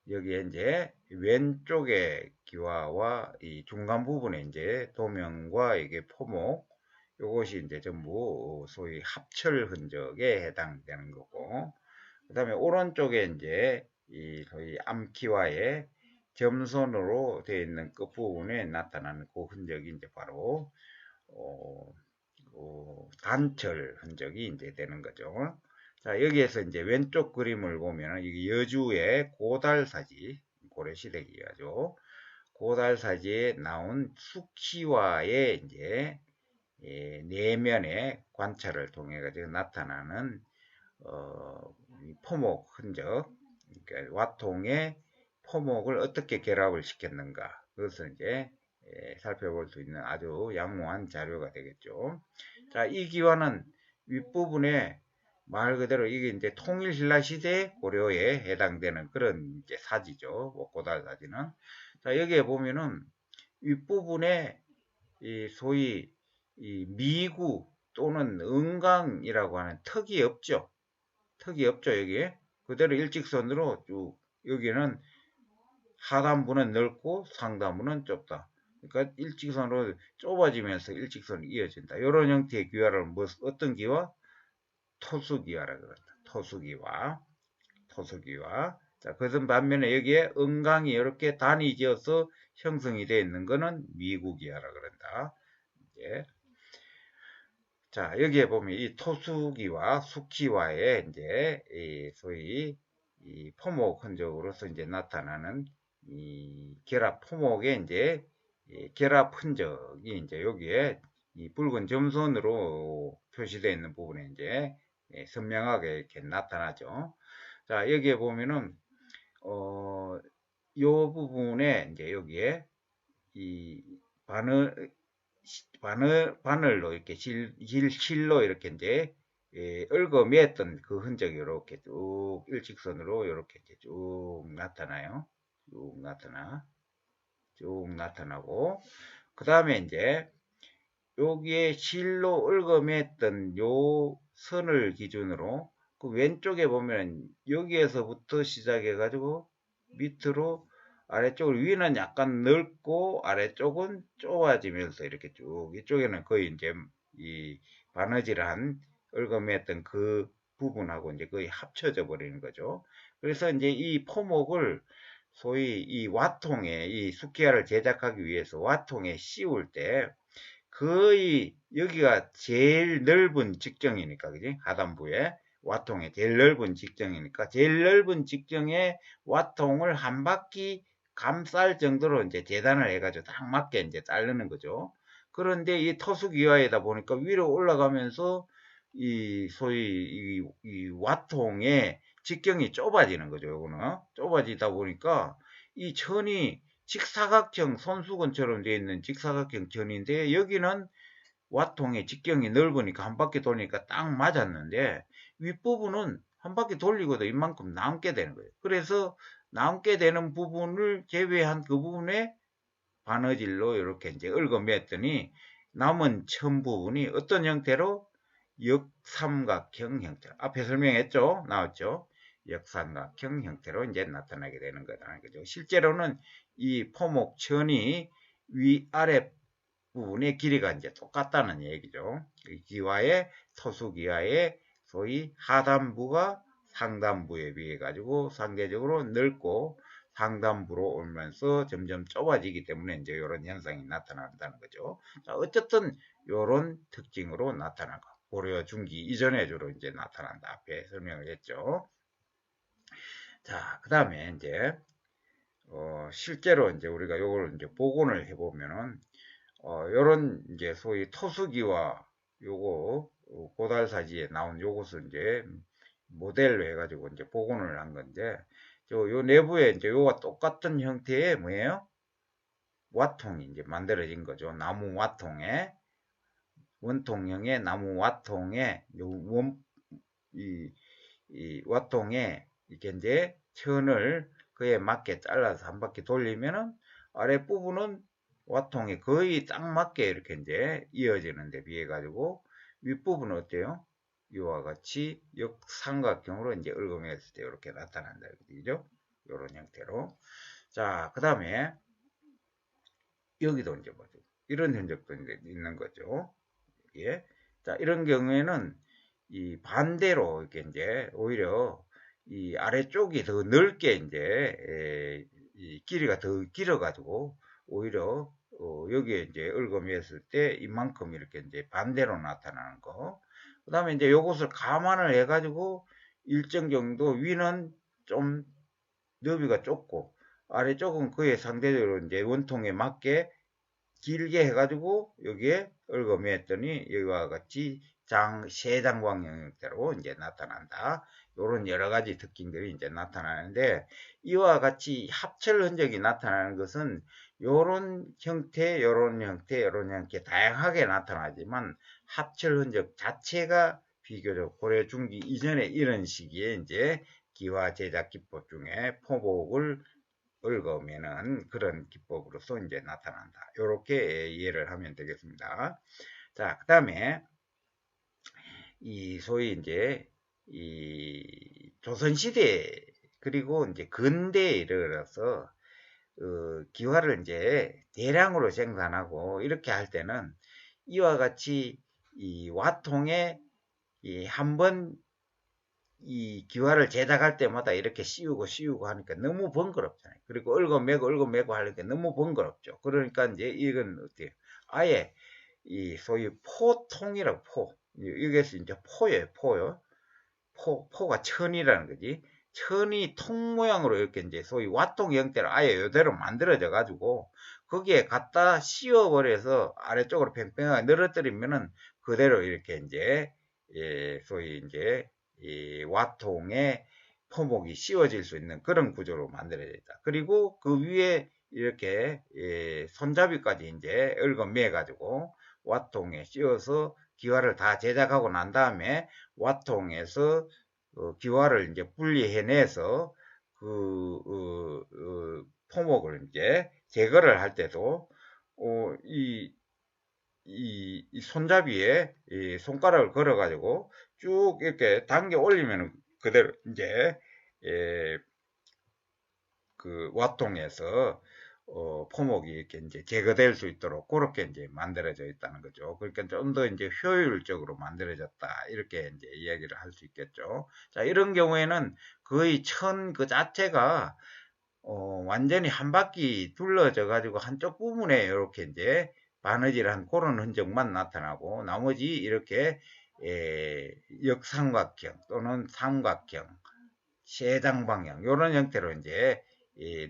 여기에 이제 왼쪽의 기와와 이 중간 부분에 이제 도명과 이게 포목, 요것이 이제 전부 소위 합철 흔적에 해당되는 거고, 그 다음에 오른쪽에 이제 이 소위 암기와의 점선으로 되어 있는 끝부분에 나타나는 그 흔적이 이제 바로 단철 흔적이 이제 되는 거죠. 자, 여기에서 이제 왼쪽 그림을 보면 이게 여주의 고달사지, 고려시대기가죠. 고달사지에 나온 숙시와의 이제 내면의 관찰을 통해 가지고 나타나는 포목 흔적, 그러니까 와통의 포목을 어떻게 결합을 시켰는가, 그것을 이제 살펴볼 수 있는 아주 양호한 자료가 되겠죠. 자, 이 기와는 윗부분에 말 그대로 이게 이제 통일신라 시대 고려에 해당되는 그런 이제 사지죠. 고달 사지는. 자, 여기에 보면은 윗부분에 이 소위 이 미구 또는 은강이라고 하는 턱이 없죠. 턱이 없죠, 여기에. 그대로 일직선으로 쭉, 여기는 하단부는 넓고 상단부는 좁다. 그러니까 일직선으로 좁아지면서 일직선이 이어진다. 이런 형태의 기와를 어떤 기와? 토수기와라 그런다. 토수기와. 토수기와. 자, 그것은 반면에 여기에 은강이 이렇게 단이 지어서 형성이 되어 있는 것은 미구기와라 그런다. 이제. 자, 여기에 보면 이 토수기와 숙기와의 이제 소위 이 포목 흔적으로서 이제 나타나는 이 결합 포목의 이제 결합 흔적이 이제 여기에 이 붉은 점선으로 표시되어 있는 부분에 이제 선명하게 이렇게 나타나죠. 자, 여기에 보면은 요 부분에 이제 여기에 이 바늘로 이렇게 실로 이렇게 이제 얽어맸던 그 흔적이 이렇게 쭉 일직선으로 이렇게 쭉 나타나요. 쭉 나타나고, 그 다음에 이제 여기에 실로 얽어맸던 요 선을 기준으로 그 왼쪽에 보면 여기에서부터 시작해 가지고 밑으로 아래쪽을, 위는 약간 넓고 아래쪽은 좁아지면서 이렇게 쭉, 이쪽에는 거의 이제 이 바느질한 얽어맸던 그 부분하고 이제 거의 합쳐져 버리는 거죠. 그래서 이제 이 포목을 소위 이 와통에, 이 숙기화를 제작하기 위해서 와통에 씌울 때 거의 여기가 제일 넓은 직정이니까, 그지? 하단부에 와통의 제일 넓은 직정이니까 제일 넓은 직정에 와통을 한 바퀴 감쌀 정도로 이제 재단을 해가지고 딱 맞게 이제 자르는 거죠. 그런데 이 토수기와에다 보니까 위로 올라가면서 이 소위 이 와통의 직경이 좁아지는 거죠. 요거는 좁아지다 보니까 이 천이 직사각형 손수건처럼 되어 있는 직사각형 천인데, 여기는 와통의 직경이 넓으니까 한 바퀴 돌리니까 딱 맞았는데 윗부분은 한 바퀴 돌리고도 이만큼 남게 되는 거예요. 그래서 남게 되는 부분을 제외한 그 부분에 바느질로 이렇게 이제 얽어맸더니 남은 천 부분이 어떤 형태로? 역삼각형 형태로. 앞에 설명했죠? 나왔죠? 역삼각형 형태로 이제 나타나게 되는 거다. 그죠? 실제로는 이 포목천이 위아래 부분의 길이가 이제 똑같다는 얘기죠. 기와의, 토수기와의 소위 하단부가 상단부에 비해 가지고 상대적으로 넓고 상단부로 오면서 점점 좁아지기 때문에 이제 이런 현상이 나타난다는 거죠. 자, 어쨌든 이런 특징으로 나타난 거. 고려 중기 이전에 주로 이제 나타난다. 앞에 설명을 했죠. 자, 그 다음에 이제 실제로 이제 우리가 요걸 이제 복원을 해보면은 요런 이제 소위 토수기와 요거 고달사지에 나온 요것을 이제 모델로 해가지고 이제 복원을 한 건데 요 내부에 이제 요와 똑같은 형태의 뭐예요? 와통이 이제 만들어진 거죠. 나무 와통에 원통형의 나무 와통에 이 와통에 이렇게 이제 천을 그에 맞게 잘라서 한 바퀴 돌리면은 아랫부분은 와통에 거의 딱 맞게 이렇게 이제 이어지는 데 비해 가지고 윗부분은 어때요? 이와 같이 역삼각형으로 이제 얽어맸을 때 이렇게 나타난다. 그죠? 이런 형태로. 자, 그 다음에 여기도 이제 뭐죠? 이런 흔적도 이제 있는 거죠. 예. 자, 이런 경우에는 이 반대로 이렇게 이제 오히려 이 아래쪽이 더 넓게 이제 이 길이가 더 길어가지고 오히려 여기에 이제 얽어맸을 때 이만큼 이렇게 이제 반대로 나타나는 거. 그 다음에 이제 요것을 감안을 해가지고 일정 정도 위는 좀 너비가 좁고 아래쪽은 그에 상대적으로 이제 원통에 맞게 길게 해가지고 여기에 얽어맸더니 여기와 같이 세장광형 형태로 이제 나타난다. 이런 여러 가지 특징들이 이제 나타나는데 이와 같이 합철 흔적이 나타나는 것은 요런 형태, 요런 형태, 요런 형태 다양하게 나타나지만 합철 흔적 자체가 비교적 고려 중기 이전에 이런 시기에 이제 기와 제작 기법 중에 포복을 얽으면은 그런 기법으로서 이제 나타난다. 이렇게 이해를 하면 되겠습니다. 자, 그 다음에 이 소위 이제 이 조선시대 그리고 이제 근대에 이르러서 기와를 이제 대량으로 생산하고 이렇게 할 때는 이와 같이 이 와통에 한번 이 기와를 제작할 때마다 이렇게 씌우고 하니까 너무 번거롭잖아요. 그리고 얽어매고 하니까 너무 번거롭죠. 그러니까 이제 이건 어때요? 아예 이 소위 포통이라고 여기에서 이제 포요. 포가 천이라는 거지. 천이 통 모양으로 이렇게 이제 소위 와통 형태로 아예 이대로 만들어져 가지고 거기에 갖다 씌워버려서 아래쪽으로 팽팽하게 늘어뜨리면은 그대로 이렇게 이제 소위 이제 이 와통에 포목이 씌워질 수 있는 그런 구조로 만들어져 있다. 그리고 그 위에 이렇게 손잡이까지 이제 얽어매 가지고 와통에 씌워서 기와를 다 제작하고 난 다음에 와통에서 기와를 이제 분리해내서 포목을 이제 제거를 할 때도 이 손잡이에 이 손가락을 걸어가지고 쭉 이렇게 당겨 올리면 그대로 이제 그 와통에서 포목이 이렇게 이제 제거될 수 있도록 그렇게 이제 만들어져 있다는 거죠. 그러니까 좀 더 이제 효율적으로 만들어졌다. 이렇게 이제 이야기를 할 수 있겠죠. 자, 이런 경우에는 거의 천 그 자체가 완전히 한 바퀴 둘러져 가지고 한쪽 부분에 이렇게 이제 바느질한 그런 흔적만 나타나고 나머지 이렇게 역삼각형 또는 삼각형, 세장 방향 이런 형태로 이제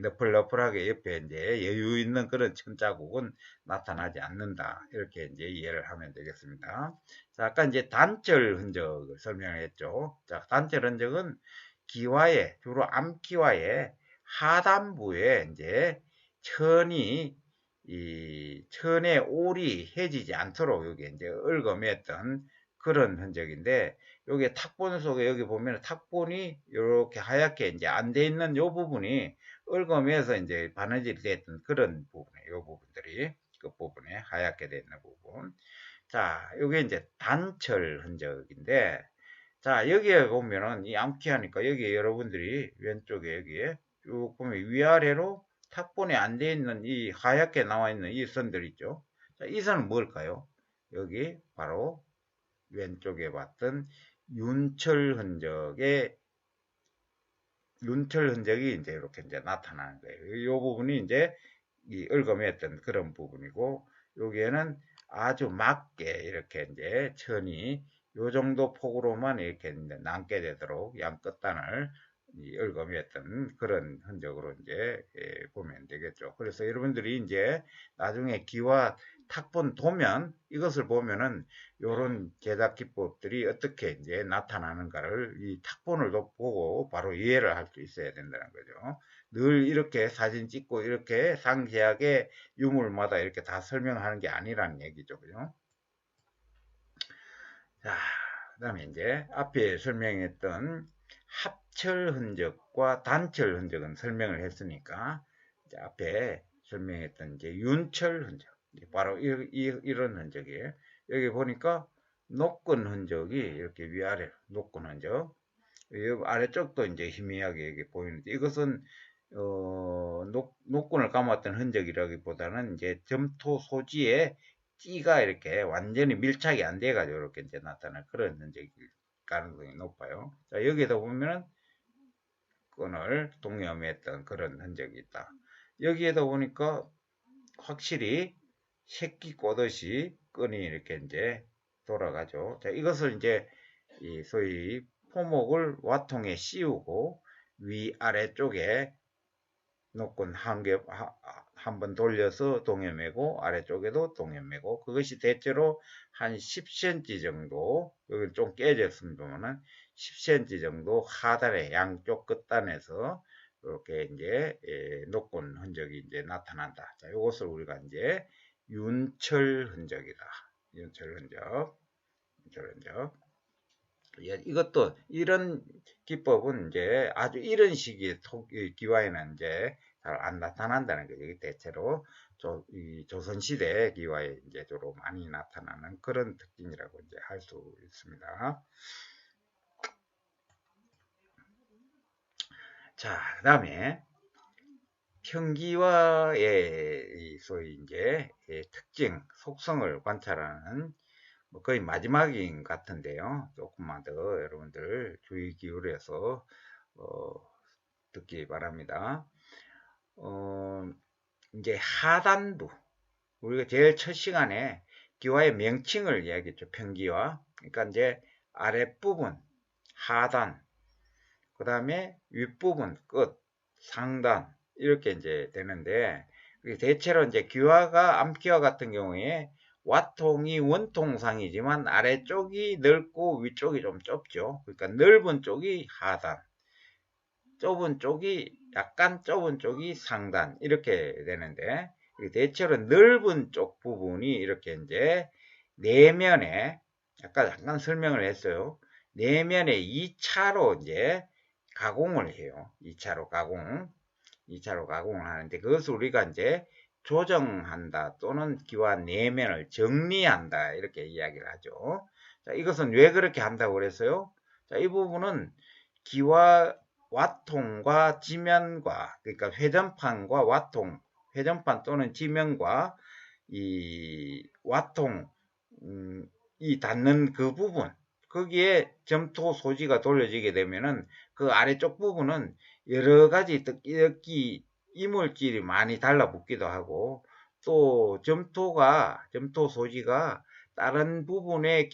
너플너플하게 옆에 이제 여유 있는 그런 천자국은 나타나지 않는다. 이렇게 이제 이해를 하면 되겠습니다. 자, 아까 이제 단철 흔적을 설명했죠. 자, 단철 흔적은 기와에 주로 암기와의 하단부에 이제 천이 이 천의 올이 해지지 않도록 여기 이제 얽어맸던 그런 흔적인데 여기 탁본 속에 여기 보면 탁본이 이렇게 하얗게 이제 안 돼 있는 요 부분이 얽어매서 이제 바느질이 됐던 그런 부분에 요 부분들이 끝부분에 하얗게 돼 있는 부분. 자, 요게 이제 단철 흔적인데 자, 여기에 보면은 이 암기하니까 여기 여러분들이 왼쪽에 여기에 쭉 보면 위아래로 탁본에 안 돼 있는 이 하얗게 나와 있는 이 선들 있죠. 자, 이 선은 뭘까요? 여기 바로 왼쪽에 봤던 윤철 흔적의 윤철 흔적이 이제 이렇게 이제 나타나는 거예요. 이 부분이 이제 이 얽어맸던 그런 부분이고, 여기에는 아주 맞게 이렇게 이제 천이 요 정도 폭으로만 이렇게 이제 남게 되도록 양 끝단을 얽어맸던 그런 흔적으로 이제 보면 되겠죠. 그래서 여러분들이 이제 나중에 기와 탁본 도면 이것을 보면은 요런 제작 기법들이 어떻게 이제 나타나는가를 이 탁본을 보고 바로 이해를 할 수 있어야 된다는 거죠. 늘 이렇게 사진 찍고 이렇게 상세하게 유물마다 이렇게 다 설명하는 게 아니라는 얘기죠. 그죠? 자, 그 다음에 이제 앞에 설명했던 합철 흔적과 단철 흔적은 설명을 했으니까, 이제 앞에 설명했던 이제 윤철 흔적, 바로 이런 흔적이에요. 여기 보니까 노끈 흔적이 이렇게 위아래 노끈 흔적, 아래쪽도 이제 희미하게 이렇게 보이는데, 이것은 노끈을 감았던 흔적이라기보다는 이제 점토 소지에 띠가 이렇게 완전히 밀착이 안 돼가지고 이렇게 이제 나타날 그런 흔적일 가능성이 높아요. 자, 여기에다 보면은 끈을 동염했던 그런 흔적이 있다. 여기에다 보니까 확실히 새끼 꼬듯이 끈이 이렇게 이제 돌아가죠. 자, 이것을 이제 소위 포목을 와통에 씌우고 위아래쪽에 노끈 한 번 돌려서 동여매고 아래쪽에도 동여매고, 그것이 대체로 한 10cm 정도, 여기 좀 깨졌습니다만은 10cm 정도 하단의 양쪽 끝단에서 이렇게 이제 노끈 흔적이 이제 나타난다. 자, 이것을 우리가 이제 윤철 흔적이다. 윤철 흔적. 윤철 흔적. 이것도 이런 기법은 이제 아주 이런 시기에 기와에는 이제 잘 안 나타난다는 거죠. 대체로 이 조선시대 기와에 이제 주로 많이 나타나는 그런 특징이라고 이제 할 수 있습니다. 자, 그 다음에 평기와의 소위 이제 특징, 속성을 관찰하는 거의 마지막인 것 같은데요. 조금만 더 여러분들 주의 기울여서 듣기 바랍니다. 이제 하단부, 우리가 제일 첫 시간에 기와의 명칭을 이야기했죠. 평기와. 그러니까 이제 아랫부분, 하단, 그 다음에 윗부분, 끝, 상단, 이렇게 이제 되는데, 대체로 이제 기와가, 암기와 같은 경우에 와통이 원통상이지만 아래쪽이 넓고 위쪽이 좀 좁죠. 그러니까 넓은 쪽이 하단, 좁은 쪽이 약간 좁은 쪽이 상단, 이렇게 되는데, 대체로 넓은 쪽 부분이 이렇게 이제 내면에 약간 설명을 했어요. 내면에 2차로 이제 가공을 해요. 2차로 가공. 2차로 가공을 하는데, 그것을 우리가 이제 조정한다 또는 기와 내면을 정리한다, 이렇게 이야기를 하죠. 자, 이것은 왜 그렇게 한다고 그랬어요? 자, 이 부분은 기와 와통과 지면과, 그러니까 회전판과 와통, 회전판 또는 지면과 이 와통, 이 닿는 그 부분, 거기에 점토 소지가 돌려지게 되면은 그 아래쪽 부분은 여러 가지 특기 이물질이 많이 달라붙기도 하고, 또 점토 소지가 다른 부분의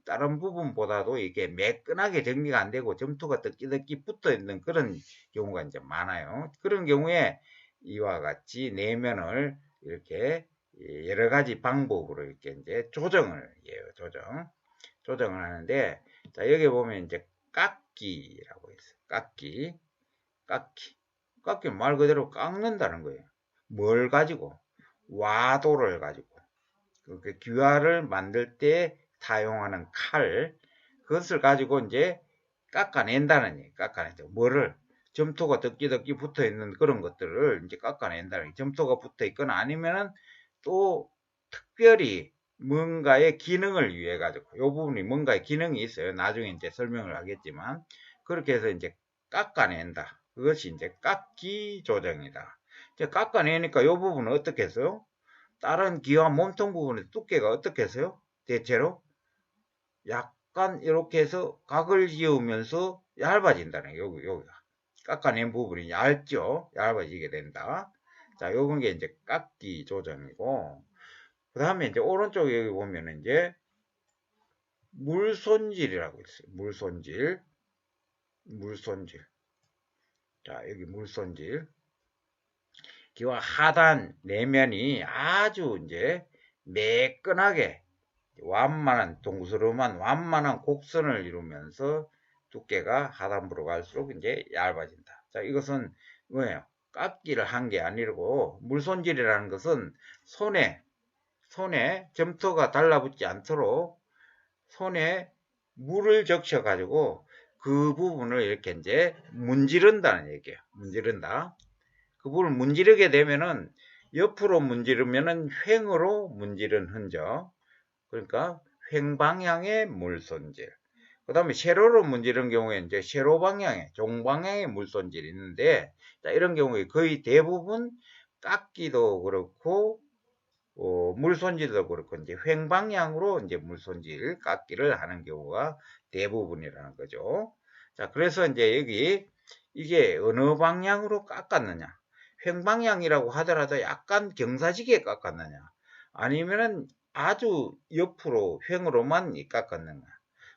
다른 부분보다도 이게 매끈하게 정리가 안 되고 점토가 뜯기 붙어 있는 그런 경우가 이제 많아요. 그런 경우에 이와 같이 내면을 이렇게 여러 가지 방법으로 이렇게 이제 조정을 해요. 조정을 하는데, 자, 여기 보면 이제 깎기라고 있어요. 깎기 말 그대로 깎는다는 거예요. 뭘 가지고? 와도를 가지고. 그 귀화를 만들 때 사용하는 칼, 그것을 가지고 이제 깎아낸다는 얘기. 깎아낸다. 뭐를? 점토가 덕지덕지 붙어 있는 그런 것들을 이제 깎아낸다는 얘기. 점토가 붙어 있거나 아니면은 또 특별히 뭔가의 기능을 위해 가지고, 이 부분이 뭔가의 기능이 있어요. 나중에 이제 설명을 하겠지만, 그렇게 해서 이제 깎아낸다. 그것이 이제 깎기 조정이다. 이제 깎아내니까 이 부분은 어떻게 했어요? 다른 기와 몸통 부분의 두께가 어떻게 했어요? 대체로 약간 이렇게 해서 각을 지으면서 얇아진다는 거예요. 여기가 깎아낸 부분이 얇죠. 얇아지게 된다. 자, 요건 게 이제 깎기 조정이고, 그 다음에 이제 오른쪽에 여기 보면은 이제 물손질이라고 있어요. 물손질. 자, 여기 물손질. 기와 하단 내면이 아주 이제 매끈하게 완만한 동스름한 완만한 곡선을 이루면서 두께가 하단부로 갈수록 이제 얇아진다. 자, 이것은 뭐예요? 깎기를 한 게 아니고 물손질이라는 것은 손에 점토가 달라붙지 않도록 손에 물을 적셔 가지고 그 부분을 이렇게 이제 문지른다는 얘기예요. 문지른다. 그 부분을 문지르게 되면은 옆으로 문지르면은 횡으로 문지른 흔적. 그러니까 횡 방향의 물손질. 그 다음에 세로로 문지른 경우에 이제 세로 방향의 종방향의 물손질이 있는데, 자, 이런 경우에 거의 대부분 깎기도 그렇고 물손질도 그렇고 이제 횡 방향으로 이제 물손질 깎기를 하는 경우가 대부분이라는 거죠. 자, 그래서 이제 여기 이게 어느 방향으로 깎았느냐? 횡 방향이라고 하더라도 약간 경사지게 깎았느냐? 아니면은 아주 옆으로 횡으로만 깎았는가?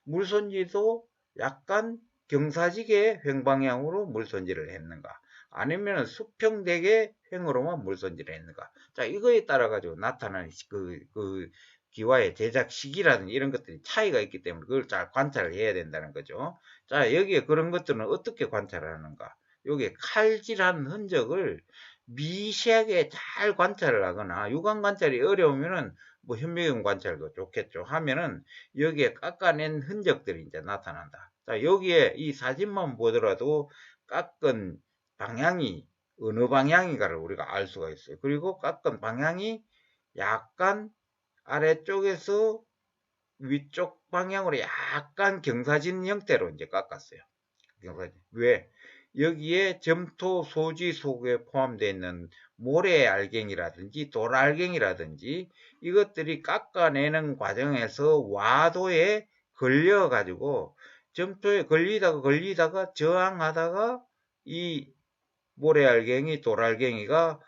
물손질도 약간 경사지게 횡 방향으로 물손질을 했는가? 아니면 수평되게 횡으로만 물손질을 했는가? 자, 이거에 따라 가지고 나타나는 그 기와의 제작 시기라든지 이런 것들이 차이가 있기 때문에 그걸 잘 관찰을 해야 된다는 거죠. 자, 여기에 그런 것들은 어떻게 관찰하는가? 여기에 칼질한 흔적을 미세하게 잘 관찰을 하거나 육안 관찰이 어려우면은 뭐 현미경 관찰도 좋겠죠. 하면은 여기에 깎아낸 흔적들이 이제 나타난다. 자, 여기에 이 사진만 보더라도 깎은 방향이 어느 방향인가를 우리가 알 수가 있어요. 그리고 깎은 방향이 약간 아래쪽에서 위쪽 방향으로 약간 경사진 형태로 이제 깎았어요. 왜? 여기에 점토 소지 속에 포함되어 있는 모래알갱이라든지 돌알갱이라든지 이것들이 깎아내는 과정에서 와도에 걸려가지고 점토에 걸리다가 저항하다가 이 모래알갱이, 돌알갱이가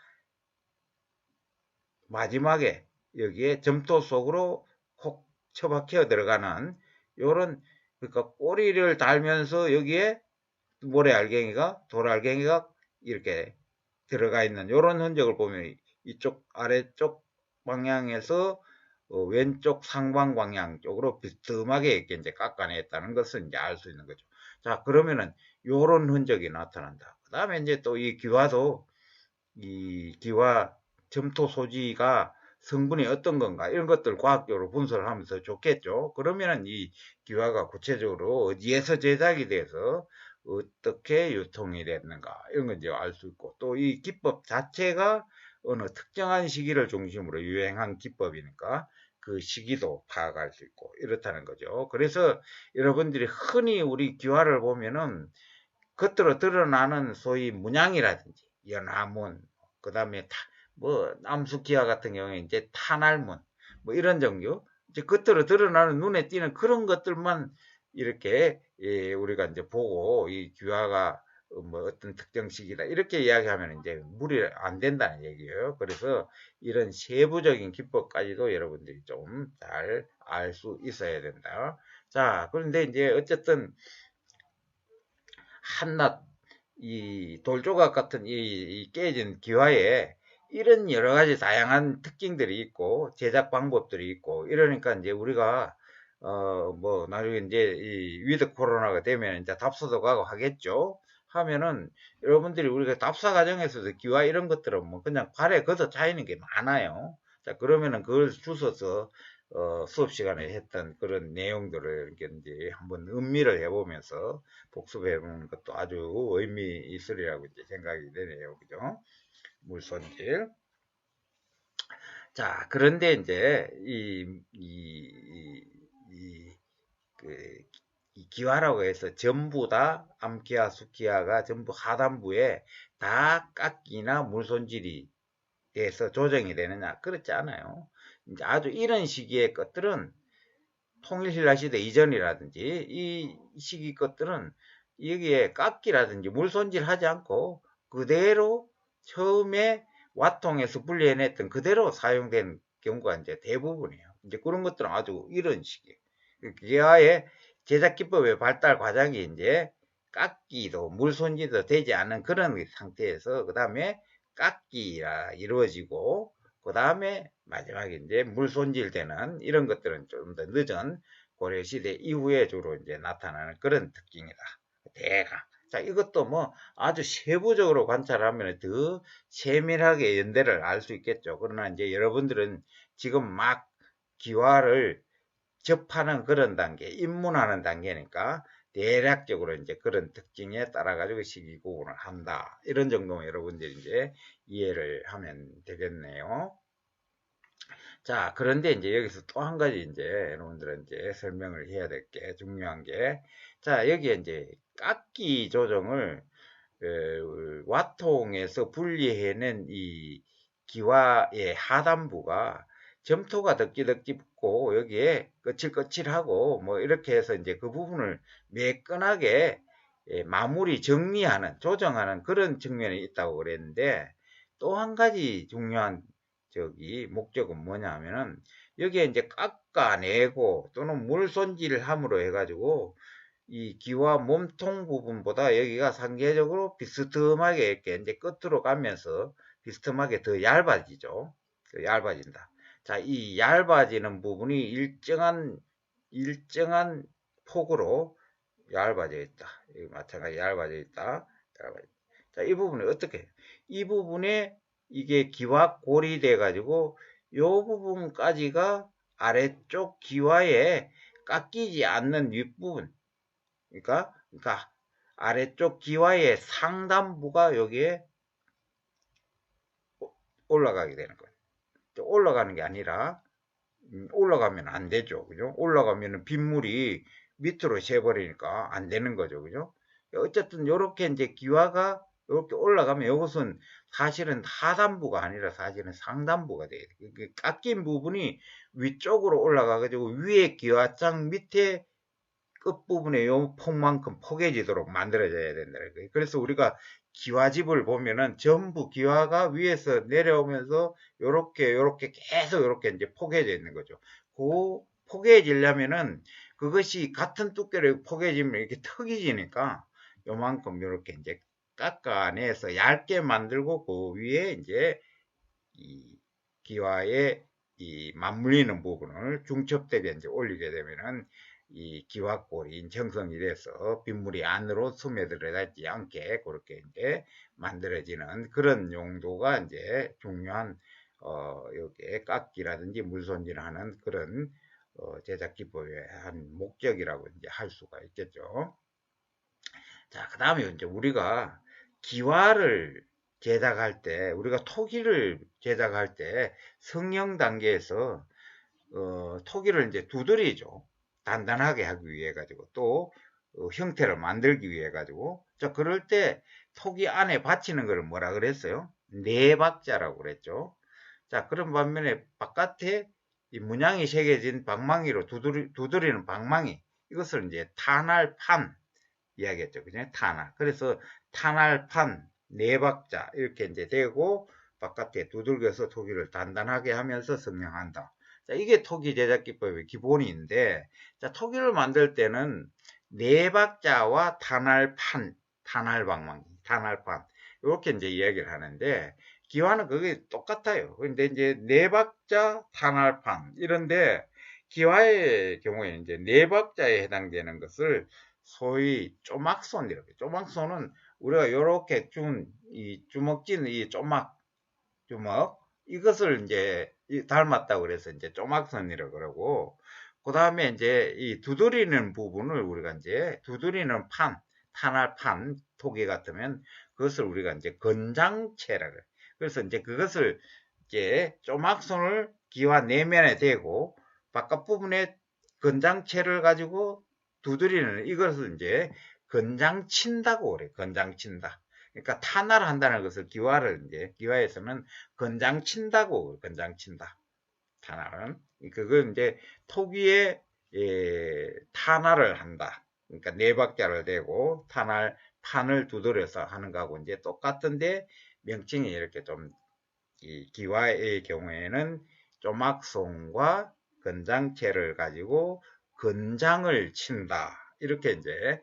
마지막에 여기에 점토 속으로 콕 처박혀 들어가는 요런 그러니까 꼬리를 달면서 여기에 모래알갱이가 돌알갱이가 이렇게 들어가 있는 요런 흔적을 보면 이쪽 아래쪽 방향에서 왼쪽 상방 방향 쪽으로 비스듬하게 이렇게 이제 깎아냈다는 것을 이제 알 수 있는 거죠. 자, 그러면은 요런 흔적이 나타난다. 그 다음에 이제 또 이 기와도 이 기와 점토 소지가 성분이 어떤 건가 이런 것들 과학적으로 분석을 하면서 좋겠죠. 그러면은 이 기와가 구체적으로 어디에서 제작이 돼서 어떻게 유통이 됐는가 이런 건 이제 알 수 있고 또 이 기법 자체가 어느 특정한 시기를 중심으로 유행한 기법이니까 그 시기도 파악할 수 있고 이렇다는 거죠. 그래서 여러분들이 흔히 우리 기와를 보면은 겉으로 드러나는 소위 문양이라든지 연화문, 그 다음에 뭐 남수기와 같은 경우에 이제 탄알문, 뭐 이런 종류, 이제 겉으로 드러나는 눈에 띄는 그런 것들만 이렇게 우리가 이제 보고 이 기와가 뭐 어떤 특정 시기다 이렇게 이야기하면 이제 무리 안 된다는 얘기예요. 그래서 이런 세부적인 기법까지도 여러분들이 좀 잘 알 수 있어야 된다. 자, 그런데 이제 어쨌든 한낱 이 돌조각 같은 이 깨진 기와에 이런 여러 가지 다양한 특징들이 있고 제작 방법들이 있고 이러니까 이제 우리가 뭐 나중에 이제 이 위드 코로나가 되면 이제 답사도 가고 하겠죠. 하면은 여러분들이 우리가 답사 과정에서도 기와 이런 것들은 뭐 그냥 발에 걷어 차이는 게 많아요. 자, 그러면은 그걸 주워서 수업 시간에 했던 그런 내용들을 이렇게 이제 한번 음미를 해보면서 복습해보는 것도 아주 의미 있으리라고 이제 생각이 되네요. 그죠? 물손질. 자, 그런데 이제 그, 이 기와라고 해서 전부 다 암기와 수기와가 전부 하단부에 다 깎기나 물손질이 돼서 조정이 되느냐? 그렇지 않아요. 이제 아주 이런 시기의 것들은 통일신라 시대 이전이라든지 이 시기 것들은 여기에 깎기라든지 물 손질하지 않고 그대로 처음에 와통에서 분리해냈던 그대로 사용된 경우가 이제 대부분이에요. 이제 그런 것들은 아주 이런 식이에요. 기아의 제작 기법의 발달 과정이 이제 깎기도 물 손질도 되지 않은 그런 상태에서 그 다음에 깎기가 이루어지고 그 다음에 마지막에 이제 물 손질되는 이런 것들은 좀 더 늦은 고려시대 이후에 주로 이제 나타나는 그런 특징이다. 대강. 자, 이것도 뭐 아주 세부적으로 관찰하면 더 세밀하게 연대를 알 수 있겠죠. 그러나 이제 여러분들은 지금 막 기와를 접하는 그런 단계, 입문하는 단계니까 대략적으로 이제 그런 특징에 따라 가지고 시기 구분을 한다. 이런 정도면 여러분들이 이제 이해를 하면 되겠네요. 자, 그런데 이제 여기서 또 한 가지 이제 여러분들은 이제 설명을 해야 될 게 중요한 게, 자, 여기에 이제 깎기 조정을 와통에서 분리해낸 이 기와의 하단부가 점토가 덕지덕지 붙고 여기에 거칠거칠하고 뭐 이렇게 해서 이제 그 부분을 매끈하게 마무리 정리하는 조정하는 그런 측면이 있다고 그랬는데, 또 한 가지 중요한 목적은 뭐냐 하면은 여기에 이제 깎아내고 또는 물 손질을 함으로 해가지고 이 기와 몸통 부분보다 여기가 상대적으로 비스듬하게 이렇게 이제 끝으로 가면서 비스듬하게 더 얇아지죠. 더 얇아진다. 자, 이 얇아지는 부분이 일정한 폭으로 얇아져 있다. 마찬가지 얇아져 있다. 자, 이 부분이 어떻게 해요? 이 부분에 이게 기와 골이 돼 가지고 요 부분까지가 아래쪽 기와에 깎이지 않는 윗부분, 그러니까 아래쪽 기와의 상단부가 여기에 올라가게 되는 거예요. 올라가는 게 아니라 올라가면 안 되죠. 그죠? 올라가면은 빗물이 밑으로 새버리니까 안 되는 거죠. 그죠? 어쨌든 요렇게 이제 기와가 이렇게 올라가면 이것은 사실은 하단부가 아니라 사실은 상단부가 돼요. 깎인 부분이 위쪽으로 올라가가지고 위에 기와장 밑에 끝부분에 요 폭만큼 포개지도록 만들어져야 된다. 그래서 우리가 기와집을 보면은 전부 기와가 위에서 내려오면서 요렇게 계속 요렇게 이제 포개져 있는 거죠. 그 포개지려면은 그것이 같은 두께로 포개지면 이렇게 턱이 지니까 요만큼 요렇게 이제 깎아내서 얇게 만들고 그 위에 이제 이 기와의 이 맞물리는 부분을 중첩되게 이제 올리게 되면은 이 기와골이 형성이 돼서 빗물이 안으로 스며들어가지 않게 그렇게 이제 만들어지는 그런 용도가 이제 중요한 여기에 깎기라든지 물손질하는 그런 제작 기법의 한 목적이라고 이제 할 수가 있겠죠. 자, 그 다음에 이제 우리가 기와를 제작할 때, 우리가 토기를 제작할 때 성형 단계에서 토기를 이제 두드리죠. 단단하게 하기 위해 가지고 또 형태를 만들기 위해 가지고. 자, 그럴 때 토기 안에 받치는 걸 뭐라 그랬어요? 내박자라고 그랬죠. 자, 그런 반면에 바깥에 이 문양이 새겨진 방망이로 두드리는 방망이, 이것을 이제 탄알판 이야기했죠. 그죠? 탄알. 그래서 탄알판 네박자 이렇게 이제 되고 바깥에 두들겨서 토기를 단단하게 하면서 성형한다. 자, 이게 토기 제작 기법의 기본인데, 자, 토기를 만들 때는 네박자와 탄알판, 탄알방망이, 탄알판 이렇게 이제 이야기를 하는데, 기와는 그게 똑같아요. 근데 이제 네박자, 탄알판 이런데 기와의 경우에는 이제 네박자에 해당되는 것을 소위 쪼막손이라고 해요. 쪼막손은 우리가 이렇게 이 주먹진 이 주먹 이것을 이제 닮았다고 그래서 이제 쪼막선이라고 그러고, 그 다음에 이제 이 두드리는 부분을 우리가 이제 두드리는 탄알판 토기 같으면 그것을 우리가 이제 건장체라고 해요. 그래서 이제 그것을 이제 쪼막선을 기와 내면에 대고 바깥 부분에 건장체를 가지고 두드리는 이것을 이제 건장친다고 그래. 건장친다. 그러니까 탄화를 한다는 것을 기와에서는 건장친다고 건장친다. 탄화는 그건 이제 토기에 탄화를 한다. 그러니까 네 박자를 대고 판을 두드려서 하는 거하고 이제 똑같은데 명칭이 이렇게 좀 이 기와의 경우에는 조막송과 건장체를 가지고 건장을 친다 이렇게 이제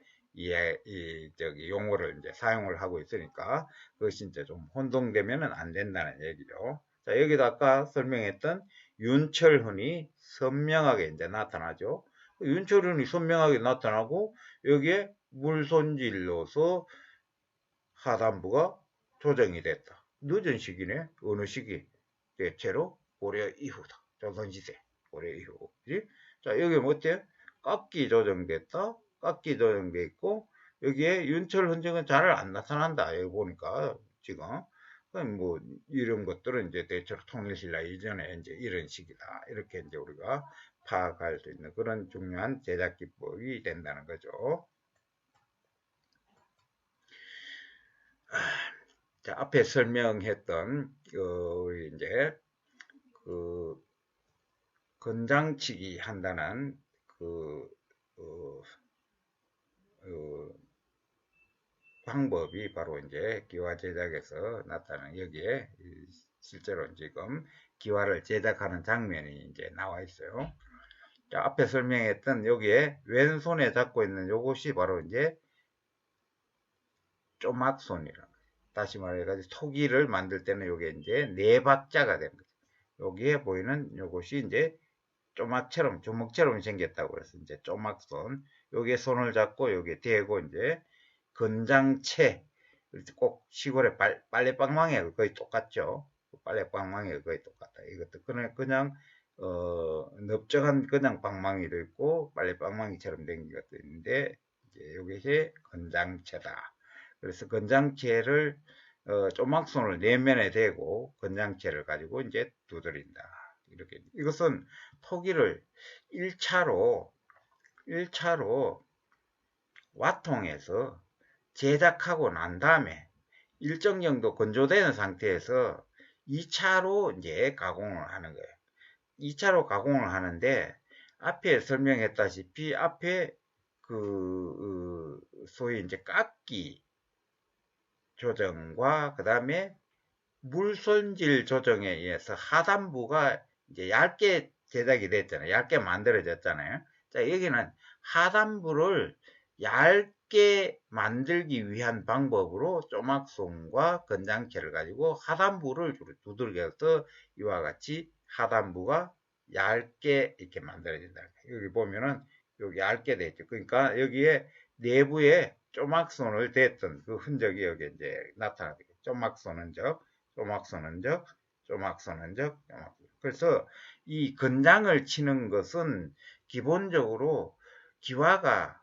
저기 용어를 이제 사용을 하고 있으니까 그것이 이제 좀 혼동되면은 안 된다는 얘기죠. 자, 여기도 아까 설명했던 윤철훈이 선명하게 이제 나타나죠. 윤철훈이 선명하게 나타나고 여기에 물손질로서 하단부가 조정이 됐다. 늦은 시기네. 어느 시기? 대체로 고려 이후다. 조선시대 고려 이후. 그지? 자, 여기 뭐 어때요? 깎기 조정됐다. 깎기 조정돼 있고 여기에 윤철 흔적은 잘 안 나타난다. 여기 보니까 지금 뭐 이런 것들은 이제 대체로 통일신라 이전에 이제 이런 시기다. 이렇게 이제 우리가 파악할 수 있는 그런 중요한 제작 기법이 된다는 거죠. 자, 앞에 설명했던 우리 이제 그 건장치기 한다는 그 어, 어, 방법이 바로 이제 기와 제작에서 나타나는 여기에 실제로 지금 기와를 제작하는 장면이 이제 나와 있어요. 자, 앞에 설명했던 여기에 왼손에 잡고 있는 요것이 바로 이제 쪼막손이라. 다시 말해가지고 토기를 만들 때는 요게 이제 네 박자가 되는 거죠. 여기에 보이는 요것이 이제 조막처럼 주먹처럼 생겼다고 그래서 이제 조막손 여기에 손을 잡고 여기에 대고 이제 건장채 꼭 시골의 빨래방망이하고 거의 똑같죠. 빨래방망이하고 거의 똑같다. 이것도 그냥 넓적한 그냥 방망이도 있고 빨래방망이처럼 된 것도 있는데 이제 이것이 건장채다. 그래서 건장채를 조막손을 내면에 대고 건장채를 가지고 이제 두드린다. 이렇게 이것은 토기를 1차로 와통해서 제작하고 난 다음에 일정 정도 건조되는 상태에서 2차로 이제 가공을 하는 거예요. 2차로 가공을 하는데 앞에 설명했다시피 앞에 소위 이제 깎기 조정과 그 다음에 물손질 조정에 의해서 하단부가 이제 얇게 제작이 됐잖아요. 얇게 만들어졌잖아요. 자, 여기는 하단부를 얇게 만들기 위한 방법으로 조막손과 건장채를 가지고 하단부를 두들겨서 이와 같이 하단부가 얇게 이렇게 만들어진다. 여기 보면은 여기 얇게 돼 있죠. 그러니까 여기에 내부에 조막손을 댔던 그 흔적이 여기 이제 나타나게 돼요. 조막손 흔적, 조막손 흔적, 조막손 흔적, 그래서 이 건장을 치는 것은 기본적으로 기와가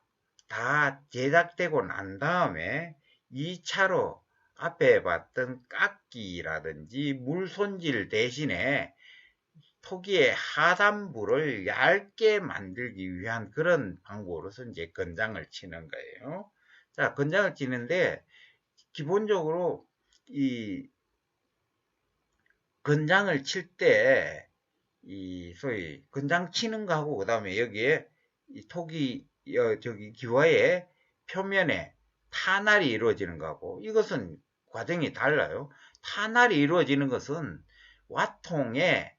다 제작되고 난 다음에 2차로 앞에 봤던 깎기라든지 물손질 대신에 토기의 하단부를 얇게 만들기 위한 그런 방법으로서 이제 건장을 치는 거예요. 자, 건장을 치는데 기본적으로 이 건장을 칠 때 이 소위 건장 치는 거하고 그다음에 여기에 이 토기 저기 기와의 표면에 탄날이 이루어지는 거하고 이것은 과정이 달라요. 탄날이 이루어지는 것은 와통에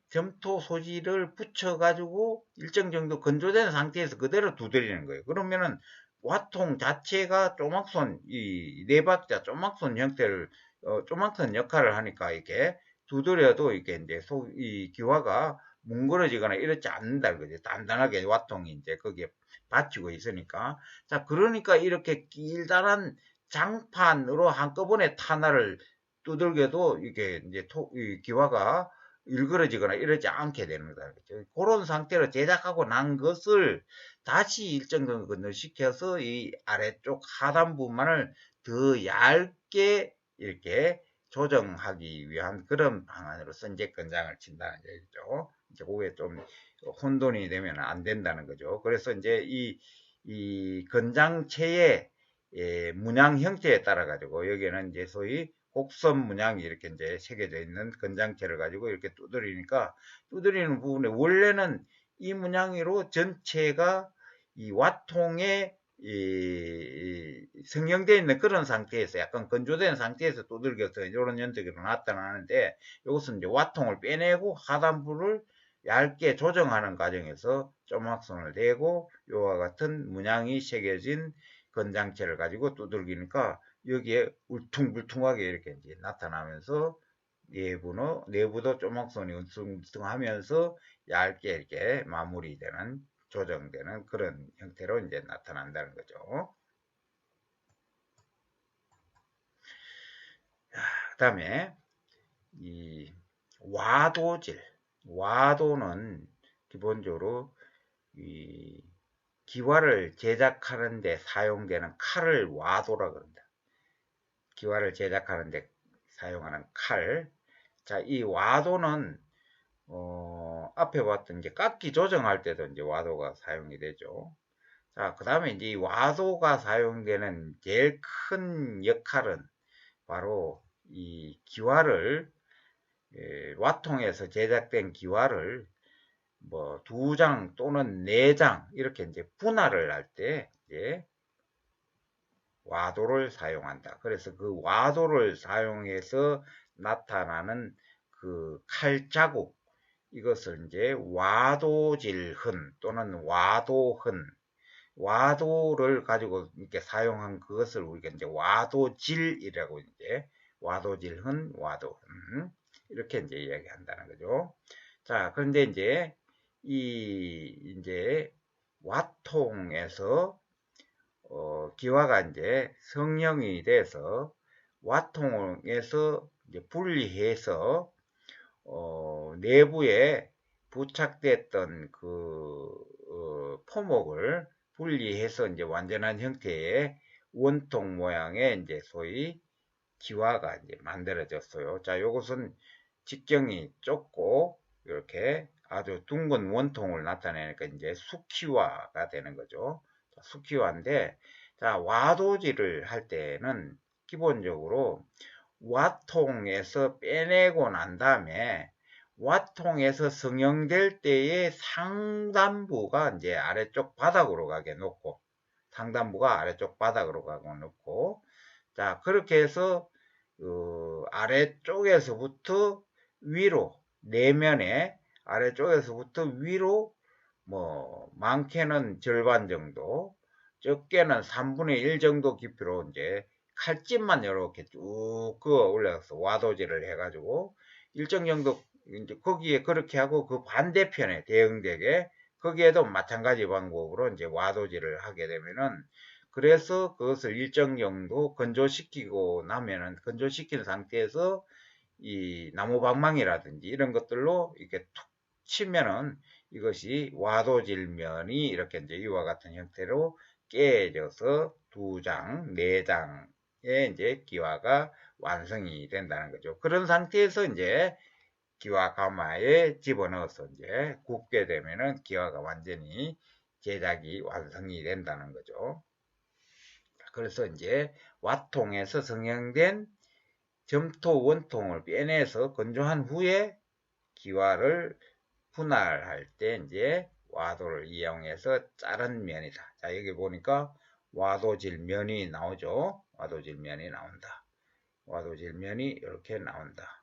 점토 소지를 붙여가지고 일정 정도 건조된 상태에서 그대로 두드리는 거예요. 그러면은 와통 자체가 조막손, 이 네 박자 조막손 형태를, 조막손 역할을 하니까 이렇게 두드려도 이게 이제 이 기와가 뭉그러지거나 이렇지 않는다. 그죠? 단단하게 와통이 이제 거기에 받치고 있으니까. 자, 그러니까 이렇게 길다란 장판으로 한꺼번에 탄화를 두들겨도 이게 이제 이 기와가 일그러지거나 이러지 않게 되는 거다. 그렇죠? 그런 상태로 제작하고 난 것을 다시 일정 정도 건조시켜서 이 아래쪽 하단부만을 더 얇게 이렇게 조정하기 위한 그런 방안으로서 이제 건장을 친다는 얘기죠. 이제 그게 좀 혼돈이 되면 안 된다는 거죠. 그래서 이제 이 건장체의 문양 형태에 따라 가지고 여기는 이제 소위 곡선 문양이 이렇게 이제 새겨져 있는 건장체를 가지고 이렇게 두드리니까 두드리는 부분에 원래는 이 문양으로 전체가 이 와통에 성형되어 있는 그런 상태에서 약간 건조된 상태에서 두들겨서 이런 연적으로 나타나는데 이것은 이제 와통을 빼내고 하단부를 얇게 조정하는 과정에서 조막선을 대고 이와 같은 문양이 새겨진 건장체를 가지고 두들기니까 여기에 울퉁불퉁하게 이렇게 이제 나타나면서 내부도 조막선이 울퉁불퉁하면서 얇게 이렇게 마무리되는 조정되는 그런 형태로 이제 나타난다는 거죠. 그 다음에 이 와도질, 와도는 기본적으로 이 기와를 제작하는 데 사용되는 칼을 와도라 그럽니다. 기와를 제작하는 데 사용하는 칼. 자, 이 와도는 앞에 봤던 이제 깎기 조정할 때도 이제 와도가 사용이 되죠. 자, 그 다음에 이제 이 와도가 사용되는 제일 큰 역할은 바로 이 기와를 와통에서 제작된 기와를 뭐 2장 또는 4장 이렇게 이제 분할을 할 때 이제 와도를 사용한다. 그래서 그 와도를 사용해서 나타나는 그 칼자국, 이것을 이제 와도질흔 또는 와도흔, 와도를 가지고 이렇게 사용한 그것을 우리가 이제 와도질이라고 이제 와도질흔, 와도흔 이렇게 이제 이야기한다는 거죠. 자, 그런데 이제 이제 와통에서 기와가 이제 성형이 돼서 와통에서 이제 분리해서 내부에 부착됐던 그 포목을 분리해서 이제 완전한 형태의 원통 모양의 이제 소위 기와가 이제 만들어졌어요. 자, 요것은 직경이 좁고 이렇게 아주 둥근 원통을 나타내니까 이제 수키화가 되는 거죠. 수키화인데, 자, 와도질을 할 때는 기본적으로 와통에서 빼내고 난 다음에 와통에서 성형될 때의 상단부가 이제 아래쪽 바닥으로 가게 놓고, 상단부가 아래쪽 바닥으로 가게 놓고, 자, 그렇게 해서 아래쪽에서부터 위로, 내면에 아래쪽에서부터 위로 뭐 많게는 절반 정도, 적게는 3분의 1 정도 깊이로 이제 칼집만 이렇게 쭉 그어 올라가서 와도질을 해가지고 일정 정도 이제 거기에 그렇게 하고 그 반대편에 대응되게 거기에도 마찬가지 방법으로 이제 와도질을 하게 되면은, 그래서 그것을 일정 정도 건조시키고 나면은 건조시킨 상태에서 이 나무 방망이라든지 이런 것들로 이렇게 툭 치면은 이것이 와도질면이 이렇게 이제 이와 같은 형태로 깨져서 2장, 4장의 이제 기와가 완성이 된다는 거죠. 그런 상태에서 이제 기와 가마에 집어넣어서 이제 굽게 되면은 기와가 완전히 제작이 완성이 된다는 거죠. 그래서 이제 와통에서 성형된 점토 원통을 빼내서 건조한 후에 기와를 분할할 때 이제 와도를 이용해서 자른 면이다. 자, 여기 보니까 와도질 면이 나오죠. 와도질 면이 나온다. 와도질 면이 이렇게 나온다.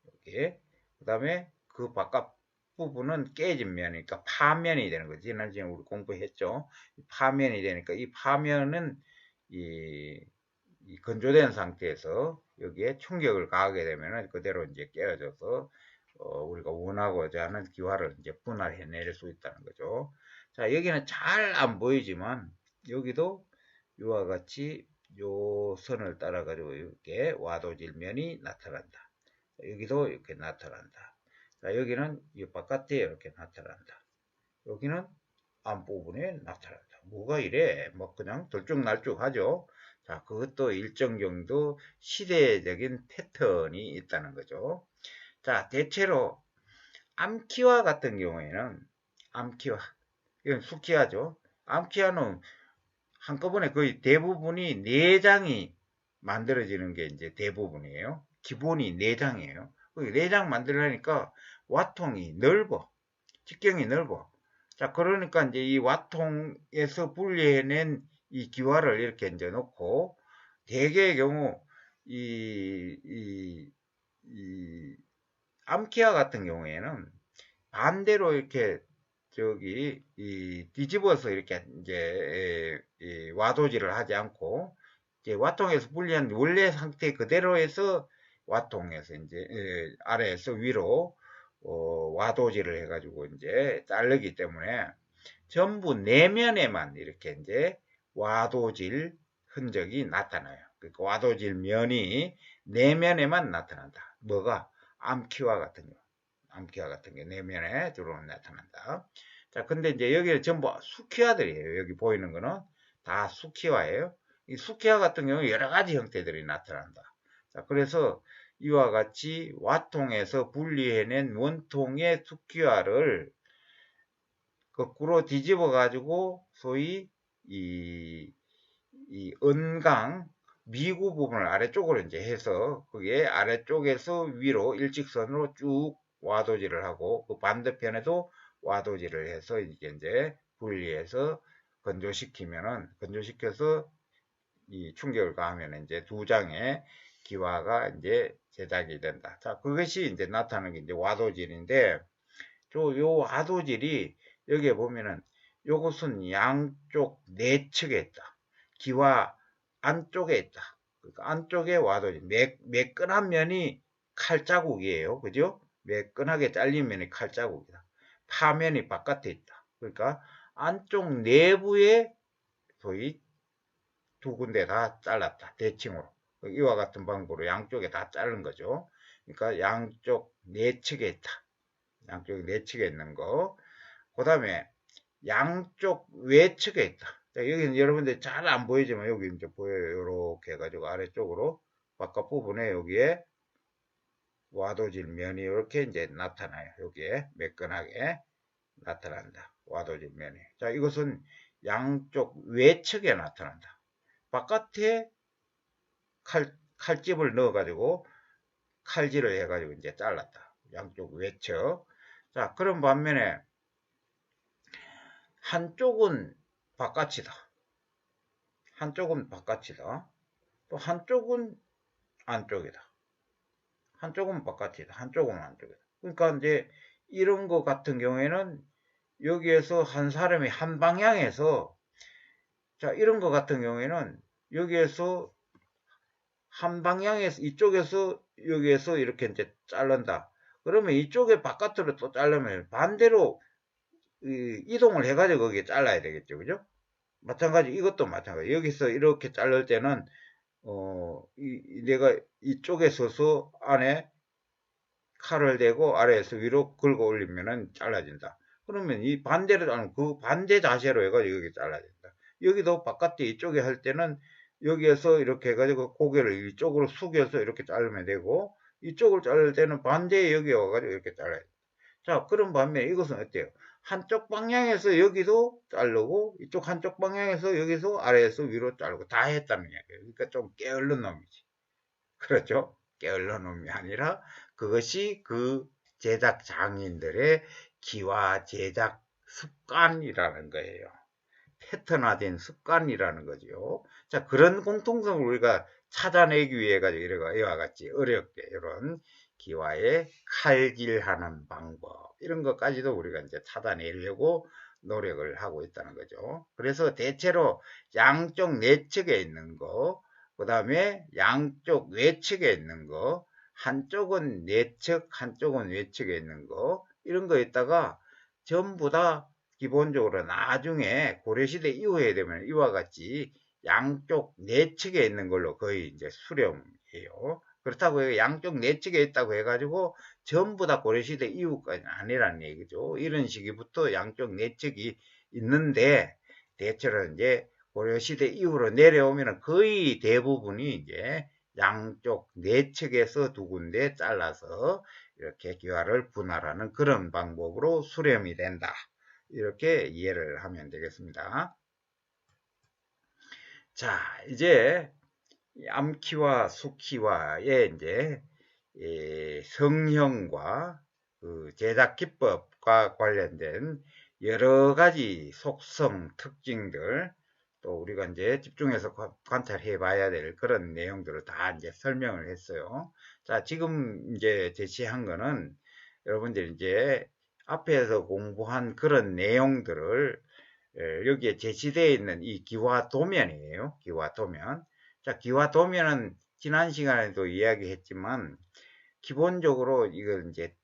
여기. 그 다음에 그 바깥 부분은 깨진 면이니까 파면이 되는 거지. 지난주에 우리 공부했죠. 파면이 되니까 이 파면은 이 건조된 상태에서 여기에 충격을 가하게 되면은 그대로 이제 깨어져서 우리가 원하고자 하는 기화를 이제 분할해낼 수 있다는 거죠. 자, 여기는 잘 안 보이지만 여기도 이와 같이 요 선을 따라 가지고 이렇게 와도질면이 나타난다. 여기도 이렇게 나타난다. 자, 여기는 이 바깥에 이렇게 나타난다. 여기는 앞부분에 나타난다. 뭐가 이래? 뭐 그냥 들쭉날쭉하죠. 자, 그것도 일정 정도 시대적인 패턴이 있다는 거죠. 자, 대체로 암키와 같은 경우에는 암키와, 이건 수키와죠. 암키와는 한꺼번에 거의 대부분이 4장이 만들어지는 게 이제 대부분이에요. 기본이 4장이에요. 4장 만들려니까 와통이 넓어. 직경이 넓어. 자, 그러니까 이제 이 와통에서 분리해낸 이 기와를 이렇게 이제 놓고, 대개의 경우, 이 암키와 같은 경우에는 반대로 이렇게 뒤집어서 이렇게 이제 와도질을 하지 않고, 이제 와통에서 분리한 원래 상태 그대로 해서 와통에서 이제 아래에서 위로 와도질을 해가지고 이제 자르기 때문에 전부 내면에만 이렇게 이제 와도질 흔적이 나타나요. 그러니까 와도질 면이 내면에만 나타난다. 뭐가? 암키와 같은 경우. 암키와 같은 게 내면에 주로 나타난다. 자, 근데 이제 여기는 전부 수키화들이에요. 여기 보이는 거는 다 수키화예요. 이 수키화 같은 경우 여러 가지 형태들이 나타난다. 자, 그래서 이와 같이 와통에서 분리해낸 원통의 수키화를 거꾸로 뒤집어 가지고 소위 이 은강 미구 부분을 아래쪽으로 이제 해서 그게 아래쪽에서 위로 일직선으로 쭉 와도질을 하고 그 반대편에도 와도질을 해서 이제 분리해서 건조시켜서 이 충격을 가하면 이제 두 장의 기와가 이제 제작이 된다. 자, 그것이 이제 나타나는 게 이제 와도질인데, 요 와도질이 여기에 보면은 요것은 양쪽 내측에 있다. 기와 안쪽에 있다. 그러니까 안쪽에 와도질. 매끈한 면이 칼자국이에요. 그죠? 매끈하게 잘린 면이 칼자국이다. 파면이 바깥에 있다. 그러니까 안쪽 내부에 소위 두 군데 다 잘랐다. 대칭으로. 이와 같은 방법으로 양쪽에 다 자른 거죠. 그러니까 양쪽 내측에 있다. 양쪽 내측에 있는 거. 그 다음에 양쪽 외측에 있다. 자, 여기는 여러분들 잘 안 보이지만 여기 이제 보여요. 이렇게 해가지고 아래쪽으로 바깥 부분에 여기에 와도질 면이 이렇게 이제 나타나요. 여기에 매끈하게 나타난다. 와도질 면이. 자, 이것은 양쪽 외측에 나타난다. 바깥에 칼집을 넣어가지고 칼질을 해가지고 이제 잘랐다. 양쪽 외측. 자, 그런 반면에 한쪽은 바깥이다. 한쪽은 바깥이다. 또 한쪽은 안쪽이다. 한쪽은 바깥이다. 한쪽은 안쪽이다. 그러니까 이제 이런 거 같은 경우에는 여기에서 한 사람이 한 방향에서, 자, 이런 거 같은 경우에는 여기에서 한 방향에서 이쪽에서 여기에서 이렇게 이제 자른다. 그러면 이쪽에 바깥으로 또 자르면 반대로 이동을 해가지고 거기에 잘라야 되겠죠. 그죠? 마찬가지, 이것도 마찬가지. 여기서 이렇게 자를 때는, 내가 이쪽에 서서 안에 칼을 대고 아래에서 위로 긁어 올리면은 잘라진다. 그러면 이 반대로 자르면 그 반대 자세로 해가지고 여기 잘라진다. 여기도 바깥에 이쪽에 할 때는 여기에서 이렇게 해가지고 고개를 이쪽으로 숙여서 이렇게 자르면 되고, 이쪽을 자를 때는 반대에 여기 와가지고 이렇게 잘라야 돼. 자, 그런 반면에 이것은 어때요? 한쪽 방향에서 여기도 자르고, 이쪽 한쪽 방향에서 여기서 아래에서 위로 자르고 다 했다는 이야기예요. 그러니까 좀 게을른 놈이지. 그렇죠? 게을른 놈이 아니라 그것이 그 제작 장인들의 기와 제작 습관이라는 거예요. 패턴화된 습관이라는 거죠. 자, 그런 공통성을 우리가 찾아내기 위해 가지고 이와 같이 어렵게 이런 기와의 칼질하는 방법 이런 것까지도 우리가 이제 찾아내려고 노력을 하고 있다는 거죠. 그래서 대체로 양쪽 내측에 있는 거, 그 다음에 양쪽 외측에 있는 거, 한쪽은 내측, 한쪽은 외측에 있는 거, 이런 거 있다가 전부 다 기본적으로 나중에 고려시대 이후에 되면 이와 같이 양쪽 내측에 있는 걸로 거의 이제 수렴해요. 그렇다고 양쪽 내측에 있다고 해가지고 전부 다 고려시대 이후까지는 아니라는 얘기죠. 이런 시기부터 양쪽 내측이 있는데 대체로 이제 고려시대 이후로 내려오면 거의 대부분이 이제 양쪽 내측에서 두 군데 잘라서 이렇게 기와를 분할하는 그런 방법으로 수렴이 된다. 이렇게 이해를 하면 되겠습니다. 자, 이제 암키와 수키와의 이제 성형과 그 제작 기법과 관련된 여러 가지 속성, 특징들, 또 우리가 이제 집중해서 관찰해 봐야 될 그런 내용들을 다 이제 설명을 했어요. 자, 지금 이제 제시한 거는 여러분들 이제 앞에서 공부한 그런 내용들을 여기에 제시되어 있는 이 기와 도면이에요. 기와 도면. 자, 기와 도면은 지난 시간에도 이야기했지만 기본적으로 이걸 이제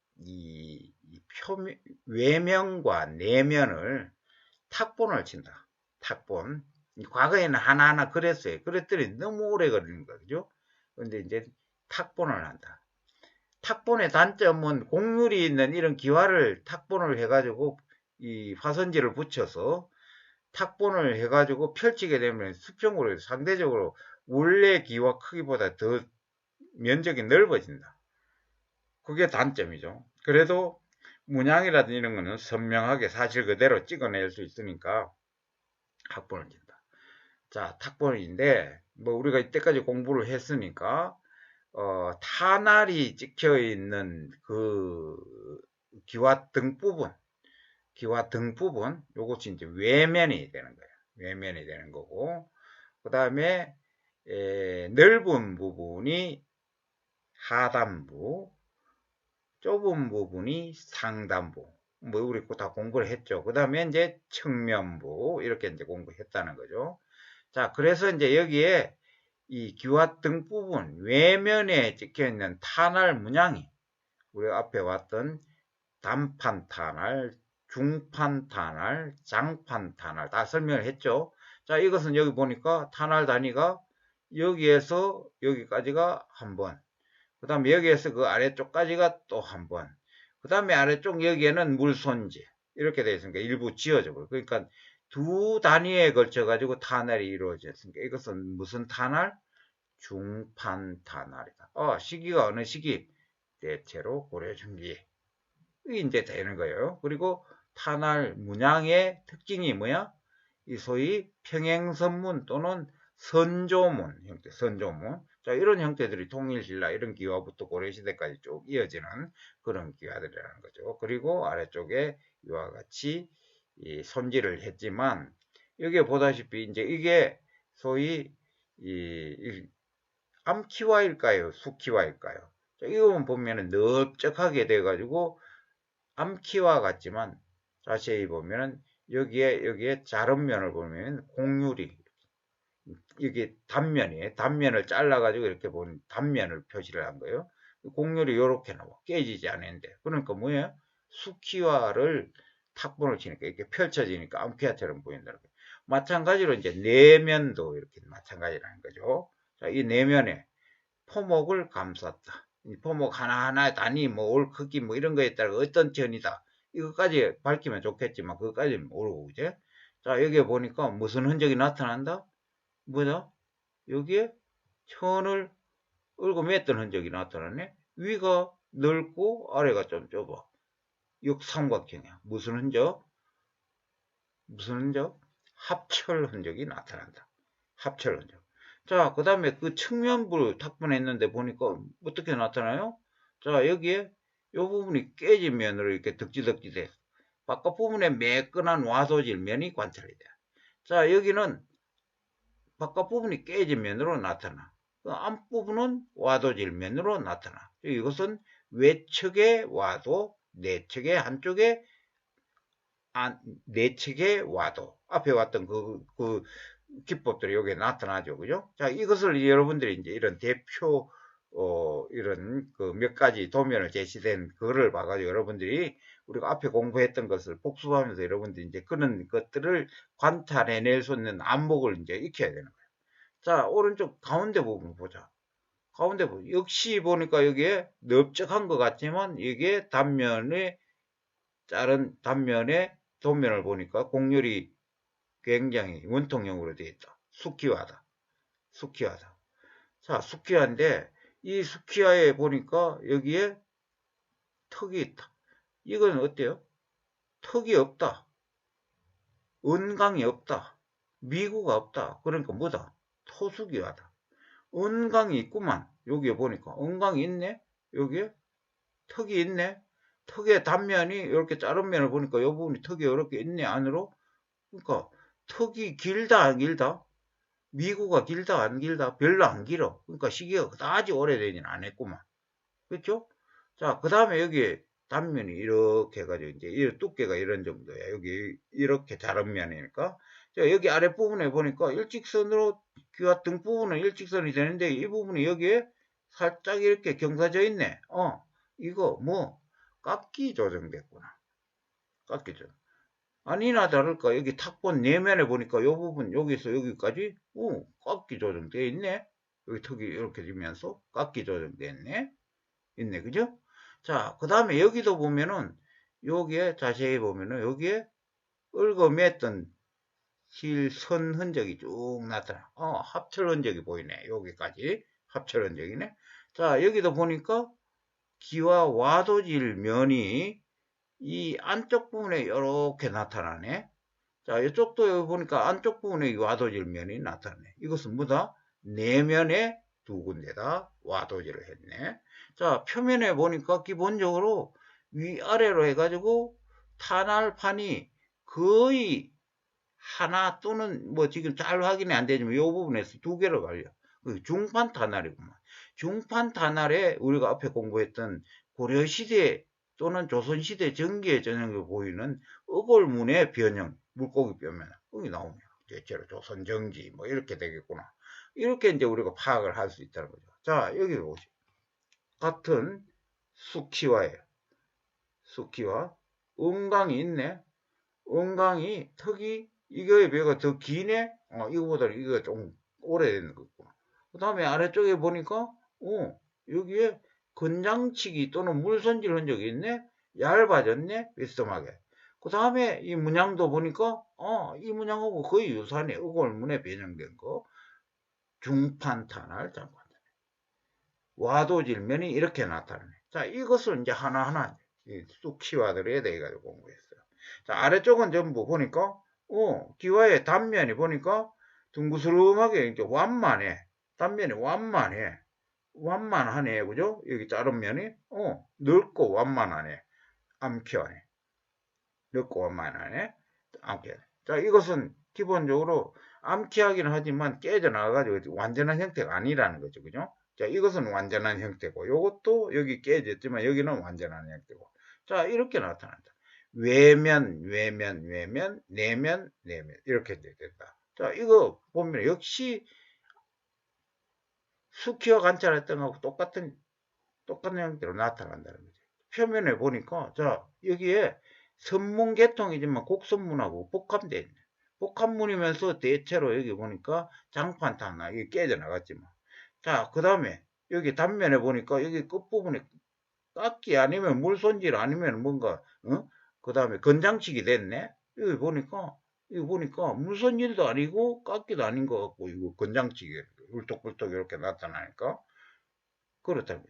외면과 내면을 탁본을 친다. 탁본. 과거에는 하나하나 그랬어요. 그랬더니 너무 오래 걸리는 거죠. 근데 이제 탁본을 한다. 탁본의 단점은 곡률이 있는 이런 기와를 탁본을 해가지고 이 화선지를 붙여서 탁본을 해가지고 펼치게 되면 수평으로 상대적으로 원래 기와 크기보다 더 면적이 넓어진다. 그게 단점이죠. 그래도 문양이라든지 이런 거는 선명하게 사실 그대로 찍어낼 수 있으니까 탁본을 친다. 자, 탁본인데 뭐 우리가 이때까지 공부를 했으니까 탄알이 찍혀 있는 그 기와 등 부분, 요것이 이제 외면이 되는 거예요. 외면이 되는 거고, 그 다음에 넓은 부분이 하단부, 좁은 부분이 상단부. 뭐 우리 다 공부를 했죠. 그 다음에 이제 측면부 이렇게 이제 공부했다는 거죠. 자, 그래서 이제 여기에 이 기와 등 부분 외면에 찍혀 있는 탄알 문양이 우리 앞에 왔던 단판 탄알, 중판 탄알, 장판 탄알 다 설명을 했죠. 자, 이것은 여기 보니까 탄알 단위가 여기에서 여기까지가 한 번, 그 다음에 여기에서 그 아래쪽까지가 또 한 번, 그 다음에 아래쪽 여기에는 물손재 이렇게 되어 있으니까 일부 지어져 버려. 그러니까 두 단위에 걸쳐 가지고 탄알이 이루어졌으니까 이것은 무슨 탄알? 중판 탄알이다. 시기가 어느 시기? 대체로 고려중기. 이게 이제 되는 거예요. 그리고 탄알 문양의 특징이 뭐야? 이 소위 평행선문 또는 선조문 형태, 선조문. 자, 이런 형태들이 통일신라 이런 기와부터 고려시대까지 쭉 이어지는 그런 기와들이라는 거죠. 그리고 아래쪽에 이와 같이 이 손질을 했지만 여기에 보다시피 이제 이게 소위 이 암키와일까요? 수키와일까요? 자, 이거 보면은 넓적하게 돼가지고 암키와 같지만 자세히 보면은 여기에 자른 면을 보면 곡률이 이게 단면이에요. 단면을 잘라가지고 이렇게 보면 단면을 표시를 한 거예요. 곡률이 이렇게 나와. 깨지지 않는데. 그러니까 뭐예요? 수키와를 탁본을 치니까 이렇게 펼쳐지니까 암키와처럼 보인다는 거예요. 마찬가지로 이제 내면도 이렇게 마찬가지라는 거죠. 자, 이 내면에 포목을 감쌌다. 이 포목 하나하나 단위, 뭐, 올 크기, 뭐, 이런 거에 따라 어떤 천이다. 이것까지 밝히면 좋겠지만, 그것까지는 모르고, 그제? 자, 여기에 보니까 무슨 흔적이 나타난다? 뭐다? 여기에 천을 얽어 맸던 흔적이 나타나네? 위가 넓고, 아래가 좀 좁아. 역삼각형이야. 무슨 흔적? 무슨 흔적? 합철 흔적이 나타난다. 합철 흔적. 자, 그 다음에 그 측면부를 탁본했는데 보니까 어떻게 나타나요? 자, 여기에 이 부분이 깨진 면으로 이렇게 덕지덕지 돼. 바깥 부분에 매끈한 와도질 면이 관찰이 돼. 자, 여기는 바깥 부분이 깨진 면으로 나타나. 그 앞부분은 와도질 면으로 나타나. 이것은 외측의 와도, 내측의 한쪽에 내측의 와도. 앞에 왔던 그 기법들이 여기에 나타나죠. 그죠? 자, 이것을 여러분들이 이제 이런 대표, 이런 그 몇 가지 도면을 제시된 그거를 봐가지고 여러분들이 우리가 앞에 공부했던 것을 복습하면서 여러분들이 이제 그런 것들을 관찰해낼 수 있는 안목을 이제 익혀야 되는 거예요. 자, 오른쪽 가운데 부분 보자. 가운데 부분. 역시 보니까 여기에 넓적한 것 같지만 이게 단면에, 자른 단면에 도면을 보니까 곡률이 굉장히 원통형으로 되어 있다. 수키화다. 수키화다. 자, 수키화인데 이 수키화에 보니까 여기에 턱이 있다. 이건 어때요? 턱이 없다. 은강이 없다. 미구가 없다. 그러니까 뭐다? 토수기화다. 은강이 있구만. 여기에 보니까 은강이 있네. 여기에 턱이 있네. 턱의 단면이 이렇게 자른 면을 보니까 이 부분이 턱이 이렇게 있네, 안으로. 그러니까 턱이 길다, 안 길다? 미구가 길다, 안 길다? 별로 안 길어. 그러니까 시기가 그다지 오래되진 않았구만. 그렇죠? 자, 그 다음에 여기 단면이 이렇게 해가지고 이제 이 두께가 이런 정도야. 여기 이렇게 자른 면이니까. 자, 여기 아랫부분에 보니까 일직선으로 귀와 등 부분은 일직선이 되는데 이 부분이 여기에 살짝 이렇게 경사져 있네. 이거 뭐 깎기 조정됐구나. 깎기 조정. 아니나 다를까 여기 탁본 내면에 보니까 이 부분 여기서 여기까지 깎기 조정되어 있네. 여기 턱이 이렇게 지면서 깎기 조정되어 있네. 그죠? 자, 그 다음에 여기도 보면은 여기에 자세히 보면은 여기에 얽어맸던 실선 흔적이 쭉 나타나. 합철 흔적이 보이네. 여기까지 합철 흔적이네. 자, 여기도 보니까 기와 와도질 면이 이 안쪽 부분에 이렇게 나타나네. 자, 이쪽도 여기 보니까 안쪽 부분에 와도질 면이 나타나네. 이것은 뭐다? 내면에 두 군데다 와도질을 했네. 자, 표면에 보니까 기본적으로 위아래로 해가지고 탄알판이 거의 하나 또는 뭐 지금 잘 확인이 안 되지만 이 부분에서 두 개로 갈려. 중판 탄알이구만. 중판 탄알에 우리가 앞에 공부했던 고려시대 또는 조선시대 전기의 전형으로 보이는 어골문의 변형, 물고기 뼈면 여기 나오네요. 대체로 조선정지 뭐 이렇게 되겠구나. 이렇게 이제 우리가 파악을 할 수 있다는 거죠. 자, 여기 보시죠. 같은 수키와예요. 수키와 은강이 있네. 은강이 턱이 이거에 비해서 더 기네. 이거보다 이거 좀 오래된 거구나. 그 다음에 아래쪽에 보니까 여기에 건장치기 또는 물손질 흔적이 있네. 얇아졌네. 비스듬하게. 그 다음에 이 문양도 보니까 이 문양하고 거의 유사하네. 어골문에 변형된 거. 중판탄알 장관. 와도질면이 이렇게 나타나네. 자, 이것을 이제 하나하나 쑥 키워드려야 돼 가지고 공부했어요. 자, 아래쪽은 전부 보니까 기와의 단면이 보니까 둥그스름하게 이렇게 완만해. 단면이 완만해. 완만하네. 그죠? 여기 자른 면이 넓고 완만하네. 암키하네. 넓고 완만하네. 암키하네. 자, 이것은 기본적으로 암키하기는 하지만 깨져나가가지고 완전한 형태가 아니라는 거죠. 그죠? 자, 이것은 완전한 형태고, 요것도 여기 깨졌지만 여기는 완전한 형태고. 자, 이렇게 나타난다. 외면, 외면, 외면, 내면, 내면. 이렇게 된다. 자, 이거 보면 역시 수키와 관찰했던 거하고 똑같은 형태로 나타난다는 거죠. 표면에 보니까, 자, 여기에 선문계통이지만 곡선문하고 복합되어 있네. 복합문이면서 대체로 여기 보니까 장판탄나 이게 깨져나갔지만. 자, 그 다음에 여기 단면에 보니까 여기 끝부분에 깎기 아니면 물손질 아니면 뭔가, 그 다음에 건장치기 됐네? 여기 보니까, 물손질도 아니고 깎기도 아닌 것 같고, 이거 건장치기, 울떡불떡 이렇게 나타나니까. 그렇다면.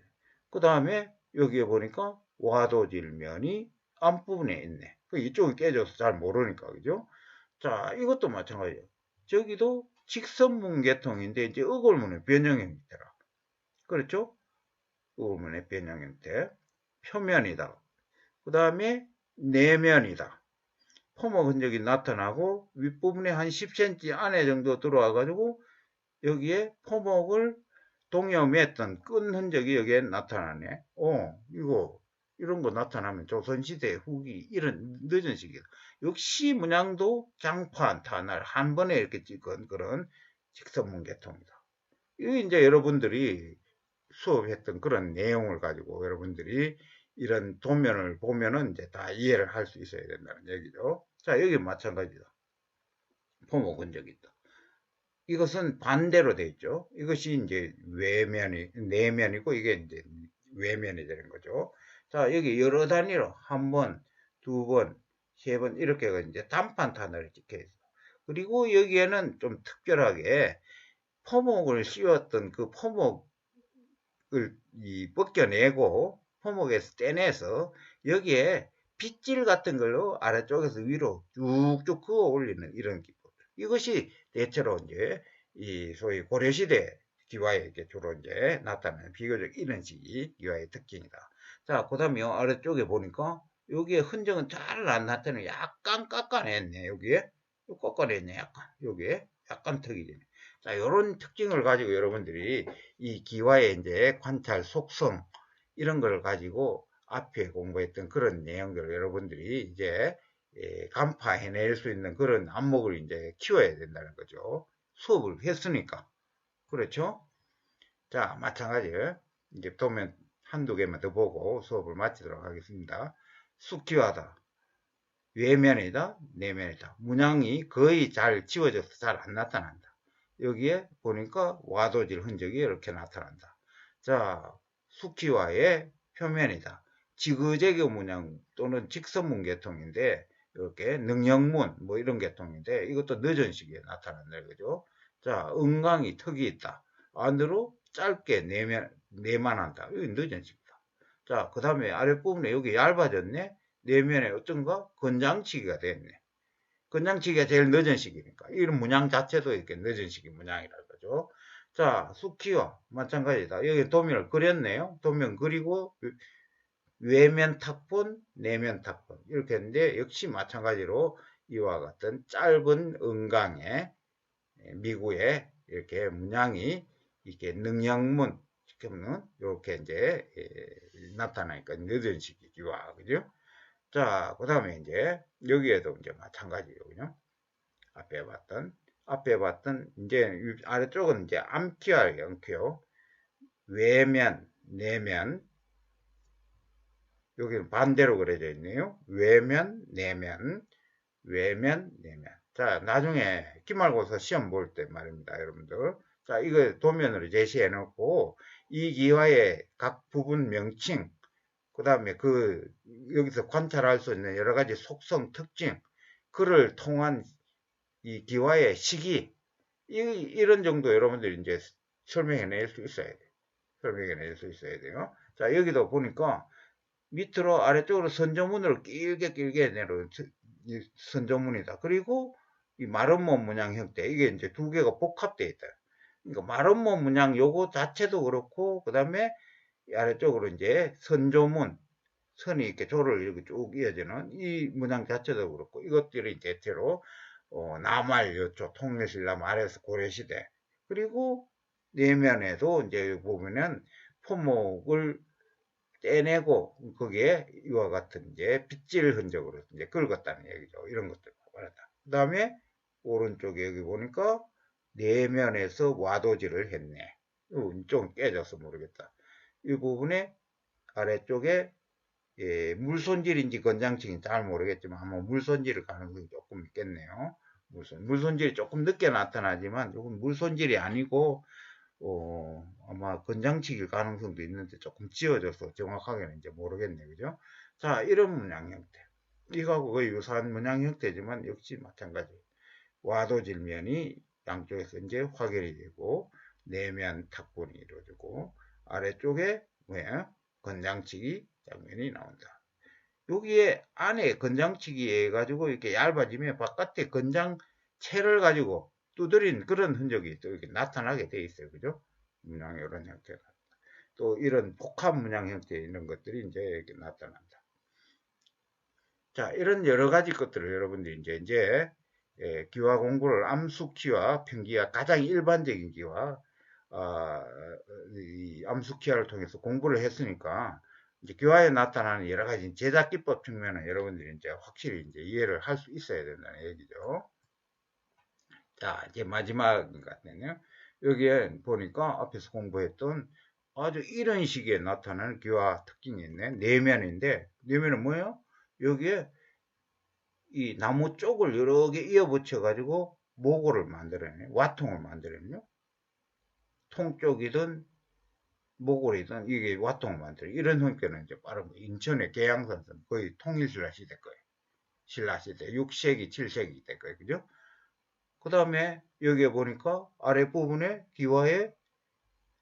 그 다음에 여기에 보니까 와도질면이 앞부분에 있네. 이쪽이 깨져서 잘 모르니까, 그죠? 자, 이것도 마찬가지예요. 저기도 직선문 계통인데, 이제 어골문의 변형 형태라. 그렇죠? 어골문의 변형 형태. 표면이다. 그 다음에 내면이다. 포목 흔적이 나타나고 윗부분에 한 10cm 안에 정도 들어와 가지고 여기에 포목을 동여맸던 끈 흔적이 여기에 나타나네. 이거 이런 거 나타나면 조선시대 후기 이런 늦은 시기다. 역시 문양도 장판 탄알 한 번에 이렇게 찍은 그런 직선문 계통이다. 이게 이제 여러분들이 수업했던 그런 내용을 가지고 여러분들이 이런 도면을 보면은 이제 다 이해를 할 수 있어야 된다는 얘기죠. 자, 여기 마찬가지다. 포목 흔적이 있다. 이것은 반대로 돼 있죠. 이것이 이제 내면이고 이게 이제 외면이 되는 거죠. 자, 여기 여러 단위로 한 번, 두 번, 세 번 이렇게 이제 단판 탄알이 찍혀 있어. 그리고 여기에는 좀 특별하게 포목을 씌웠던 그 포목을 벗겨내고 포목에서 떼내서 여기에 빗질 같은 걸로 아래쪽에서 위로 쭉쭉 그어 올리는 이런 기법. 이것이 대체로 이제 이 소위 고려시대 기와에 주로 이제 나타나는 비교적 이런 식이 기와의 특징이다. 자, 그 다음에 아래쪽에 보니까 여기에 흔적은 잘 안 났더니 약간 깎아냈네. 여기에 깎아냈네. 약간 여기에 약간 턱이 되네. 자, 요런 특징을 가지고 여러분들이 이 기와의 이제 관찰 속성 이런 걸 가지고 앞에 공부했던 그런 내용들을 여러분들이 이제 간파해낼 수 있는 그런 안목을 이제 키워야 된다는 거죠. 수업을 했으니까. 그렇죠? 자, 마찬가지로 이제 도면 한두 개만 더 보고 수업을 마치도록 하겠습니다. 숙지화다. 외면이다, 내면이다. 문양이 거의 잘 지워져서 잘 안 나타난다. 여기에 보니까 와도질 흔적이 이렇게 나타난다. 자, 숙지화의 표면이다. 지그재그 문양 또는 직선문 계통인데 이렇게 능형문 뭐 이런 계통인데 이것도 늦은 시기에 나타난다. 그죠? 자, 은강이 턱이 있다. 안으로 짧게 내만한다. 이거 늦은 시기다. 자, 그 다음에 아랫부분에 여기 얇아졌네. 내면에 어떤가? 건장치기가 됐네. 건장치기가 제일 늦은 시기니까. 이런 문양 자체도 이렇게 늦은 시기 문양이라는 거죠. 자, 숙지와 마찬가지다. 여기 도면을 그렸네요. 도면 그리고 외면 탁본, 내면 탁본. 이렇게 했는데, 역시 마찬가지로 이와 같은 짧은 은강에, 미구에 이렇게 문양이 이렇게 능형문, 시켜면 이렇게 이제 나타나니까 늦은 시기기와, 그죠? 자, 그 다음에 이제 여기에도 이제 마찬가지로요. 앞에 봤던 이제 아래쪽은 이제 암키와 영키요. 외면, 내면. 여기는 반대로 그려져 있네요. 외면, 내면, 외면, 내면. 자, 나중에 기말고사 시험 볼 때 말입니다, 여러분들. 자, 이거 도면으로 제시해 놓고 이 기와의 각 부분 명칭, 그 다음에 여기서 관찰할 수 있는 여러 가지 속성, 특징, 그를 통한 이 기와의 시기, 이런 정도 여러분들이 이제 설명해낼 수 있어야 돼요. 설명해낼 수 있어야 돼요. 자, 여기도 보니까 밑으로 아래쪽으로 선조문으로 길게 내려온 선조문이다. 그리고 이 마름모 문양 형태, 이게 이제 두 개가 복합되어 있다. 그러니까 마름모 문양 요거 자체도 그렇고, 그 다음에 아래쪽으로 이제 선조문, 선이 이렇게 조를 이렇게 쭉 이어지는 이 문양 자체도 그렇고, 이것들이 대체로 남할 여초 통일신라 말에서 고려시대, 그리고 내면에도 이제 보면은 포목을 떼내고 거기에 이와 같은 이제 빗질 흔적으로 이제 긁었다는 얘기죠. 이런 것들 말한다. 그 다음에 오른쪽에 여기 보니까 내면에서 와도질을 했네. 좀 깨져서 모르겠다. 이 부분에 아래쪽에 물손질인지 건장층인지 잘 모르겠지만 아마 물손질을 가능성이 조금 있겠네요. 물손질이 조금 늦게 나타나지만 이건 물손질이 아니고 아마 건장치기일 가능성도 있는데 조금 지워져서 정확하게는 이제 모르겠네요. 그죠? 자, 이런 문양 형태. 이거하고 거의 유사한 문양 형태지만 역시 마찬가지. 와도질면이 양쪽에서 이제 확연이 되고, 내면 탁본이 이루어지고, 아래쪽에 뭐야? 건장치기 장면이 나온다. 여기에 안에 건장치기 해가지고 이렇게 얇아지면 바깥에 건장체를 가지고 두드린 그런 흔적이 또 이렇게 나타나게 돼 있어요. 그죠? 문양 이런 형태가. 또 이런 복합 문양 형태 이런 것들이 이제 이렇게 나타난다. 자, 이런 여러 가지 것들을 여러분들이 이제 기와 공부를 암수키와 편기와 가장 일반적인 기와 이 암수키와를 통해서 공부를 했으니까 이제 기와에 나타나는 여러 가지 제작 기법 측면은 여러분들이 이제 확실히 이제 이해를 할 수 있어야 된다는 얘기죠. 자, 이제 마지막 같네요. 여기에 보니까 앞에서 공부했던 아주 이런 식의 나타나는 기와 특징이 있네. 내면인데, 내면은 뭐예요? 여기에 이 나무 쪽을 여러 개 이어 붙여가지고 모고를 만들어내요. 와통을 만들어내요. 통 쪽이든 모골이든 이게 와통을 만들어요. 이런 형태는 이제 빠른 거. 인천의 계양산선 거의 통일신라 시대 거예요. 신라 시대 6세기, 7세기 때 거예요. 그죠? 그 다음에 여기에 보니까 아랫부분에 기와의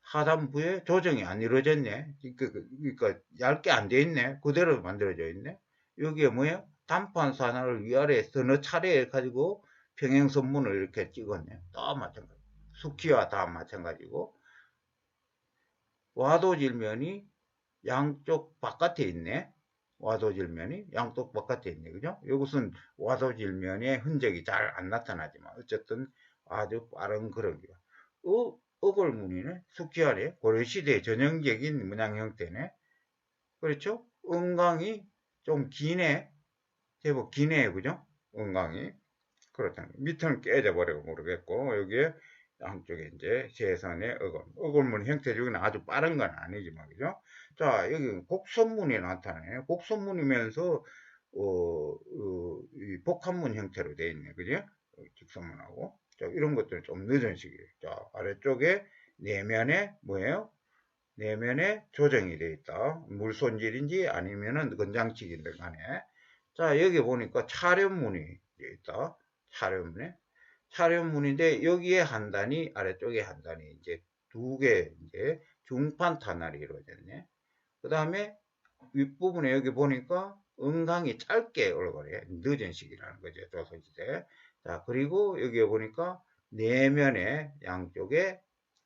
하단부에 조정이 안 이루어졌네. 그러니까 얇게 안 돼 있네. 그대로 만들어져 있네. 여기에 뭐예요? 단판 산화를 위아래 서너 차례 가지고 평행선문을 이렇게 찍었네. 다 마찬가지. 숙기와 다 마찬가지고 와도질면이 양쪽 바깥에 있네. 와도질면이 양쪽 바깥에 있네. 그죠? 이것은 와도질면의 흔적이 잘 안 나타나지만 어쨌든 아주 빠른 그런 기와. 어골무늬네. 숙지아래 고려시대의 전형적인 문양 형태네. 그렇죠? 은강이 좀 기네. 제법 기네. 그죠? 은강이. 그렇다면 밑은 깨져버리고 모르겠고 여기에 양쪽에 이제 세선의 어골문 형태 중에는 아주 빠른 건 아니지만 그죠? 자 여기 곡선문이 나타나요. 곡선문이면서 이 복합문 형태로 되어 있네, 그죠? 직선문하고 자 이런 것들은 좀 늦은 시기예요. 자 아래쪽에 내면에 뭐예요? 내면에 조정이 되어 있다. 물손질인지 아니면은 건장치기인데 간에 자 여기 보니까 차련문이 되어 있다. 차련문에 차련문인데 여기에 한 단이 아래쪽에 한 단이 이제 두 개 이제 중판 탄날이 이루어졌네. 그 다음에 윗부분에 여기 보니까 은강이 짧게 올라가네. 늦은 시기라는 거죠. 조선시대. 자 그리고 여기에 보니까 내면에 양쪽에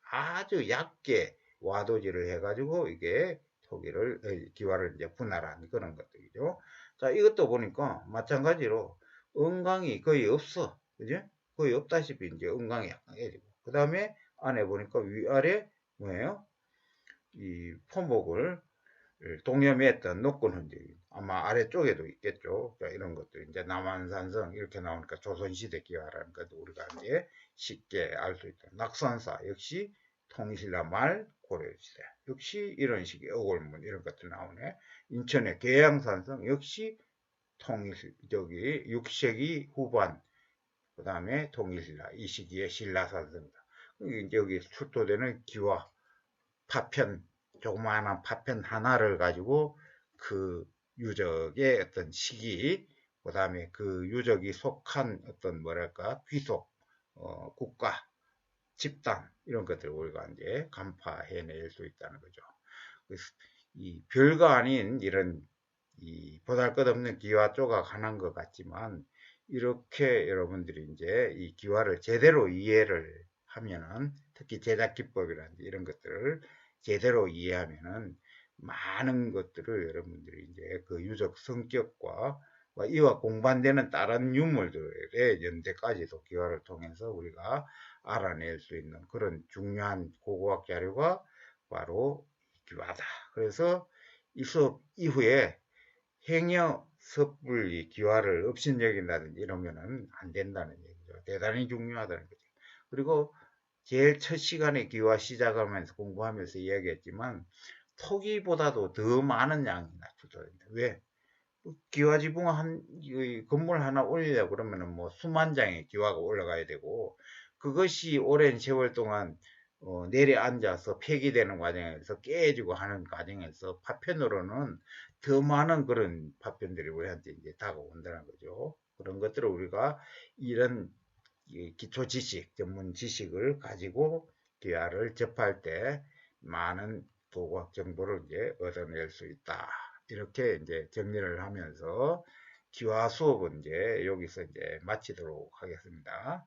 아주 얇게 와도질을 해가지고 이게 기와를 이제 분할한 그런 것들이죠. 자 이것도 보니까 마찬가지로 은강이 거의 없어. 그죠? 거의 없다시피 이제 은강이 약간 해지고 그 다음에 안에 보니까 위아래 뭐예요? 이 포목을 동여매했던 녹건 흔적이 아마 아래쪽에도 있겠죠. 자, 이런 것들 이제 남한산성 이렇게 나오니까 조선시대 기와라는 것도 우리가 이제 쉽게 알 수 있다. 낙선사 역시 통신라 말 고려시대 역시 이런 식의 어골문 이런 것들 나오네. 인천의 계양산성 역시 저기 6세기 후반 그 다음에 통일신라 이 시기에 신라산성이다. 이제 여기 출토되는 기와 파편 조그마한 파편 하나를 가지고 그 유적의 어떤 시기 그 다음에 그 유적이 속한 어떤 뭐랄까 귀속 국가 집단 이런 것들을 우리가 이제 간파해낼 수 있다는 거죠. 그래서 이 별거 아닌 이런 이 보잘것없는 기와 조각하는 것 같지만 이렇게 여러분들이 이제 이 기와를 제대로 이해를 하면은 특히 제작 기법이라든지 이런 것들을 제대로 이해하면은 많은 것들을 여러분들이 이제 그 유적 성격과 이와 공반되는 다른 유물들의 연대까지도 기와를 통해서 우리가 알아낼 수 있는 그런 중요한 고고학 자료가 바로 기와다. 그래서 이 수업 이후에 행여 섣불리 기와를 업신여긴다든지 이러면은 안 된다는 얘기죠. 대단히 중요하다는 거죠. 그리고 제일 첫 시간에 기와 시작하면서 공부하면서 이야기했지만 토기보다도 더 많은 양이 낮춰져야 된다. 왜? 기와지붕 건물 하나 올리려고 그러면은 뭐 수만 장의 기와가 올라가야 되고 그것이 오랜 세월 동안 내려앉아서 폐기되는 과정에서 깨지고 하는 과정에서 파편으로는 더 많은 그런 파편들이 우리한테 이제 다가온다는 거죠. 그런 것들을 우리가 이런 기초 지식, 전문 지식을 가지고 기와를 접할 때 많은 도구학 정보를 이제 얻어낼 수 있다. 이렇게 이제 정리를 하면서 기와 수업은 이제 여기서 이제 마치도록 하겠습니다.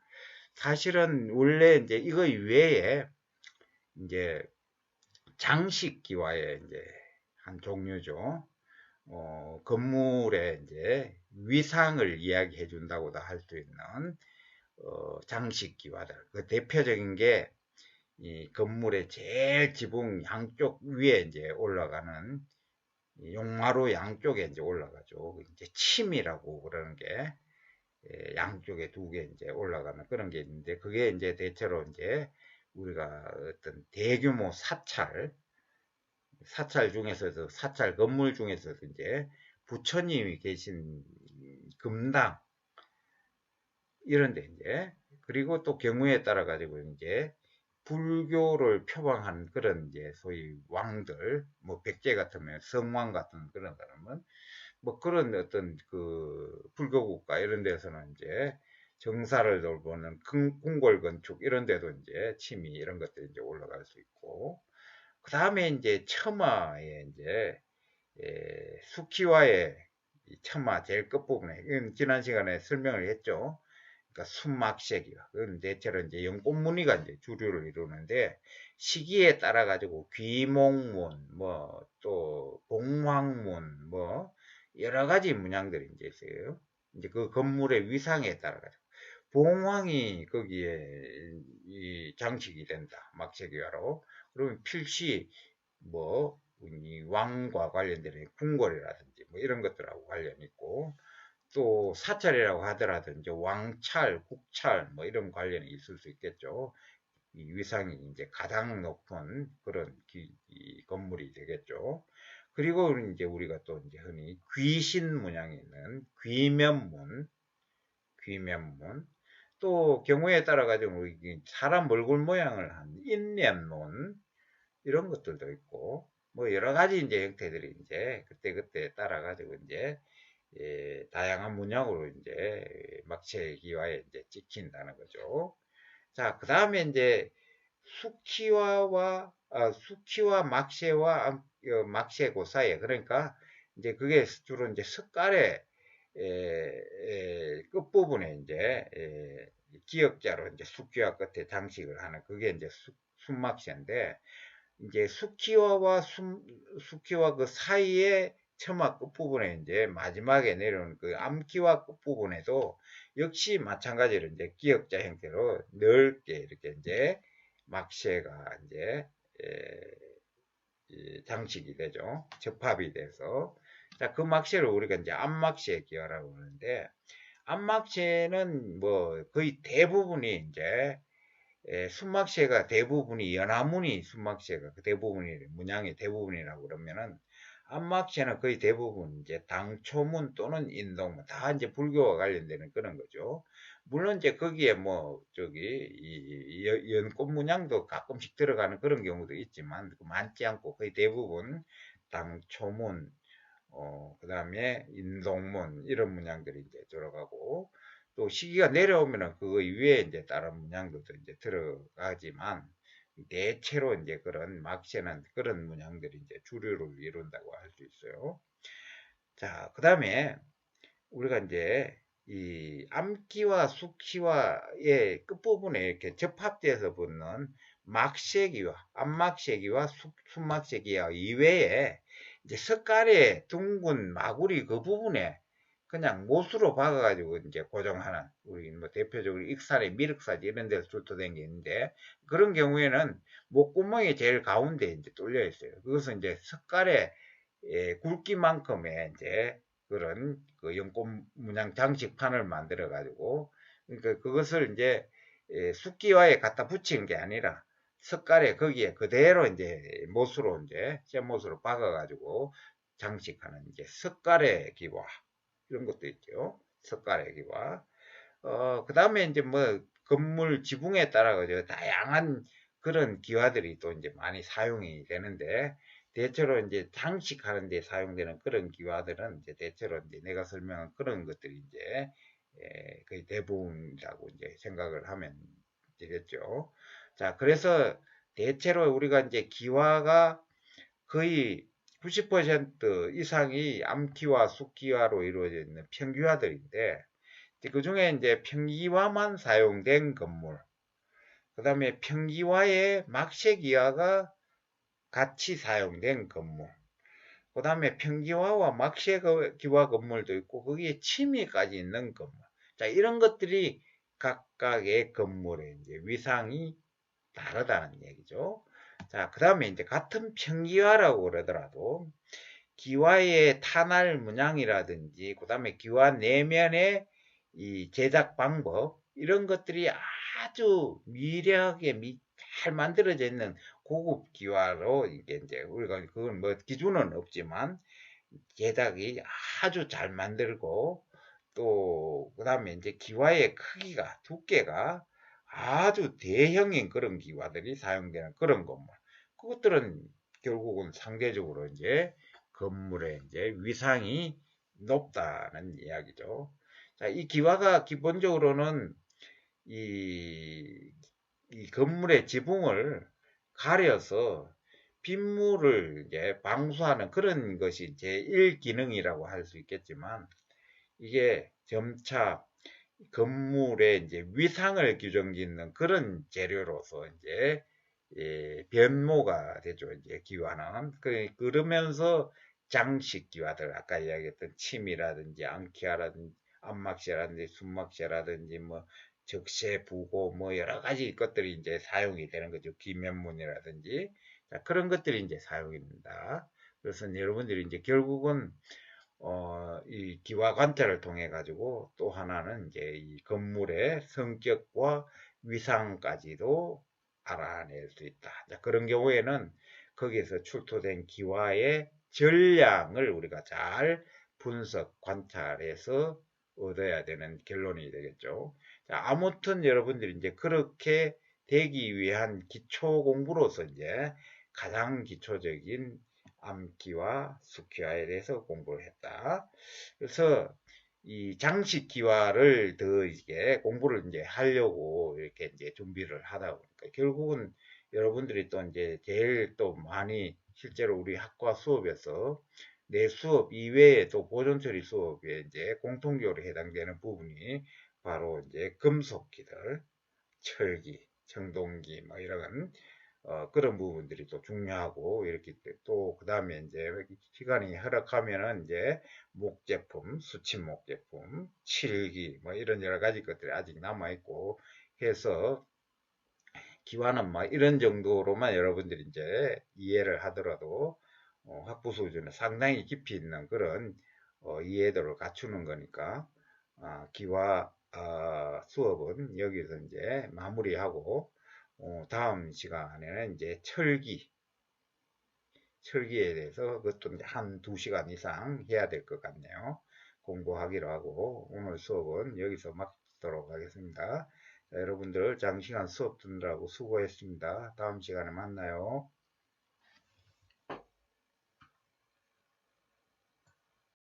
사실은 원래 이제 이거 외에 이제 장식 기와의 이제 한 종류죠. 건물의 이제 위상을 이야기해 준다고도 할 수 있는 장식 기와들. 그 대표적인 게 이 건물의 제일 지붕 양쪽 위에 이제 올라가는 용마루 양쪽에 이제 올라가죠. 이제 침이라고 그러는 게 양쪽에 두 개 이제 올라가는 그런 게 있는데 그게 이제 대체로 이제 우리가 어떤 대규모 사찰 중에서도 사찰 건물 중에서도 이제 부처님이 계신 금당 이런데 이제 그리고 또 경우에 따라 가지고 이제 불교를 표방한 그런 이제 소위 왕들 뭐 백제 같으면 성왕 같은 그런 사람은 뭐 그런 어떤 그 불교 국가 이런 데서는 이제 정사를 돌보는 궁궐 건축 이런 데도 이제 침이 이런 것들이 이제 올라갈 수 있고 그 다음에 이제 처마에 이제 수키와의 처마 제일 끝부분에 이건 지난 시간에 설명을 했죠. 그러니까 순막색이요. 그건 대체로 이제 연꽃무늬가 이제 주류를 이루는데 시기에 따라 가지고 귀목문 뭐 또 봉황문, 뭐, 여러 가지 문양들이 이제 있어요. 이제 그 건물의 위상에 따라 가지고. 봉황이 거기에 이 장식이 된다. 막체기화로. 그러면 필시, 뭐, 이 왕과 관련된 궁궐이라든지 뭐 이런 것들하고 관련이 있고, 또 사찰이라고 하더라도 이제 왕찰, 국찰 뭐 이런 관련이 있을 수 있겠죠. 이 위상이 이제 가장 높은 그런 이 건물이 되겠죠. 그리고 이제 우리가 또 이제 흔히 귀신 문양이 있는 귀면문, 귀면문, 또 경우에 따라 가지고 사람 얼굴 모양을 한 인면문 이런 것들도 있고 뭐 여러 가지 이제 형태들이 이제 그때 따라 가지고 이제 다양한 문양으로 이제 막체 기와에 이제 찍힌다는 거죠. 자, 그 다음에 이제 수키와 막셰와 막셰고 사이에 그러니까 이제 그게 주로 이제 석갈의 끝부분에 이제 기역자로 이제 수키와 끝에 장식을 하는 그게 이제 순막셰인데 이제 수키와 그 사이에 처마 끝부분에 이제 마지막에 내려오는 그 암기와 끝부분에도 역시 마찬가지로 이제 기역자 형태로 넓게 이렇게 이제 막셰가 이제 장식이 되죠. 접합이 돼서. 자, 그 막셰를 우리가 이제 암막셰 기어라고 하는데, 암막셰는 뭐 거의 대부분이 이제 순막셰가 대부분이 연화문이 순막셰가 그 대부분이 문양의 대부분이라고 그러면은 암막셰는 거의 대부분 이제 당초문 또는 인동문 다 이제 불교와 관련되는 그런 거죠. 물론 이제 거기에 뭐 저기 이 연꽃 문양도 가끔씩 들어가는 그런 경우도 있지만 많지 않고 거의 대부분 당초문 그다음에 인동문 이런 문양들이 이제 들어가고 또 시기가 내려오면은 그거 위에 이제 다른 문양들도 이제 들어가지만 대체로 이제 그런 막시는 그런 문양들이 이제 주류를 이룬다고 할 수 있어요. 자, 그 다음에 우리가 이제 이 암기와 숙기와의 끝부분에 이렇게 접합돼서 붙는 막세기와 암막세기와 순막세기와 이외에 이제 석가래 둥근 마구리 그 부분에 그냥 못으로 박아가지고 이제 고정하는 우리 뭐 대표적으로 익산의 미륵사지 이런 데서 출토된 게 있는데 그런 경우에는 목구멍이 제일 가운데 이제 뚫려 있어요. 그것은 이제 석가래 굵기만큼의 이제 그런 그 연꽃 문양 장식판을 만들어 가지고 그러니까 그것을 이제 숫기와에 갖다 붙이는 게 아니라 석가래 거기에 그대로 이제 못으로 이제 쇠못으로 박아 가지고 장식하는 이제 석가래 기와 이런 것도 있죠. 석가래 기와 그 다음에 이제 뭐 건물 지붕에 따라 가지고 다양한 그런 기와들이 또 이제 많이 사용이 되는데 대체로 이제 장식하는 데 사용되는 그런 기와들은 이제 대체로 이제 내가 설명한 그런 것들이 이제 거의 대부분이라고 이제 생각을 하면 되겠죠. 자, 그래서 대체로 우리가 이제 기와가 거의 90% 이상이 암기와 숙기와로 이루어져 있는 평기와들인데 그 중에 이제 평기와만 사용된 건물, 그 다음에 평기와의 막쇄기와가 같이 사용된 건물, 그 다음에 평기와와 막쇄기와 건물도 있고 거기에 침이까지 있는 건물. 자, 이런 것들이 각각의 건물의 이제 위상이 다르다는 얘기죠. 자, 그 다음에 이제 같은 평기와라고 그러더라도 기와의 탄할 문양이라든지 그 다음에 기와 내면의 이 제작 방법 이런 것들이 아주 미려하게 잘 만들어져 있는 고급 기와로 이제 우리가 그건 뭐 기준은 없지만 제작이 아주 잘 만들고 또 그다음에 이제 기와의 크기가 두께가 아주 대형인 그런 기와들이 사용되는 그런 건물 그것들은 결국은 상대적으로 이제 건물의 이제 위상이 높다는 이야기죠. 자, 이 기와가 기본적으로는 이 건물의 지붕을 가려서 빗물을 이제 방수하는 그런 것이 제1 기능이라고 할 수 있겠지만 이게 점차 건물의 이제 위상을 규정짓는 그런 재료로서 이제 변모가 되죠. 이제 기와는 그러면서 장식 기와들, 아까 이야기했던 침이라든지 앙키아라든지 안막시라든지 순막시라든지 뭐 적세, 부고 뭐 여러 가지 것들이 이제 사용이 되는 거죠. 기면문이라든지 자, 그런 것들이 이제 사용이 됩니다. 그래서 여러분들이 이제 결국은 이 기와 관찰을 통해 가지고 또 하나는 이제 이 건물의 성격과 위상까지도 알아낼 수 있다. 자, 그런 경우에는 거기에서 출토된 기와의 전량을 우리가 잘 분석, 관찰해서 얻어야 되는 결론이 되겠죠. 자, 아무튼 여러분들이 이제 그렇게 되기 위한 기초 공부로서 이제 가장 기초적인 암기와 수기와에 대해서 공부를 했다. 그래서 이 장식 기와를 더 이게 공부를 이제 하려고 이렇게 이제 준비를 하다 보니까 결국은 여러분들이 또 이제 제일 또 많이 실제로 우리 학과 수업에서 내 수업 이외에 또 보존 처리 수업에 이제 공통적으로 해당되는 부분이 바로 이제 금속기들, 철기, 청동기 뭐 이런 그런 부분들이 또 중요하고 이렇게 또 그다음에 이제 시간이 허락하면은 이제 목제품, 수침목 제품, 칠기 뭐 이런 여러 가지 것들이 아직 남아 있고 해서 기와는 뭐 이런 정도로만 여러분들이 이제 이해를 하더라도 학부 수준에 상당히 깊이 있는 그런 이해도를 갖추는 거니까 기와 수업은 여기서 이제 마무리하고 다음 시간에는 이제 철기에 대해서 그것도 한 2시간 이상 해야 될 것 같네요. 공부하기로 하고 오늘 수업은 여기서 마치도록 하겠습니다. 자, 여러분들 장시간 수업 듣느라고 수고했습니다. 다음 시간에 만나요.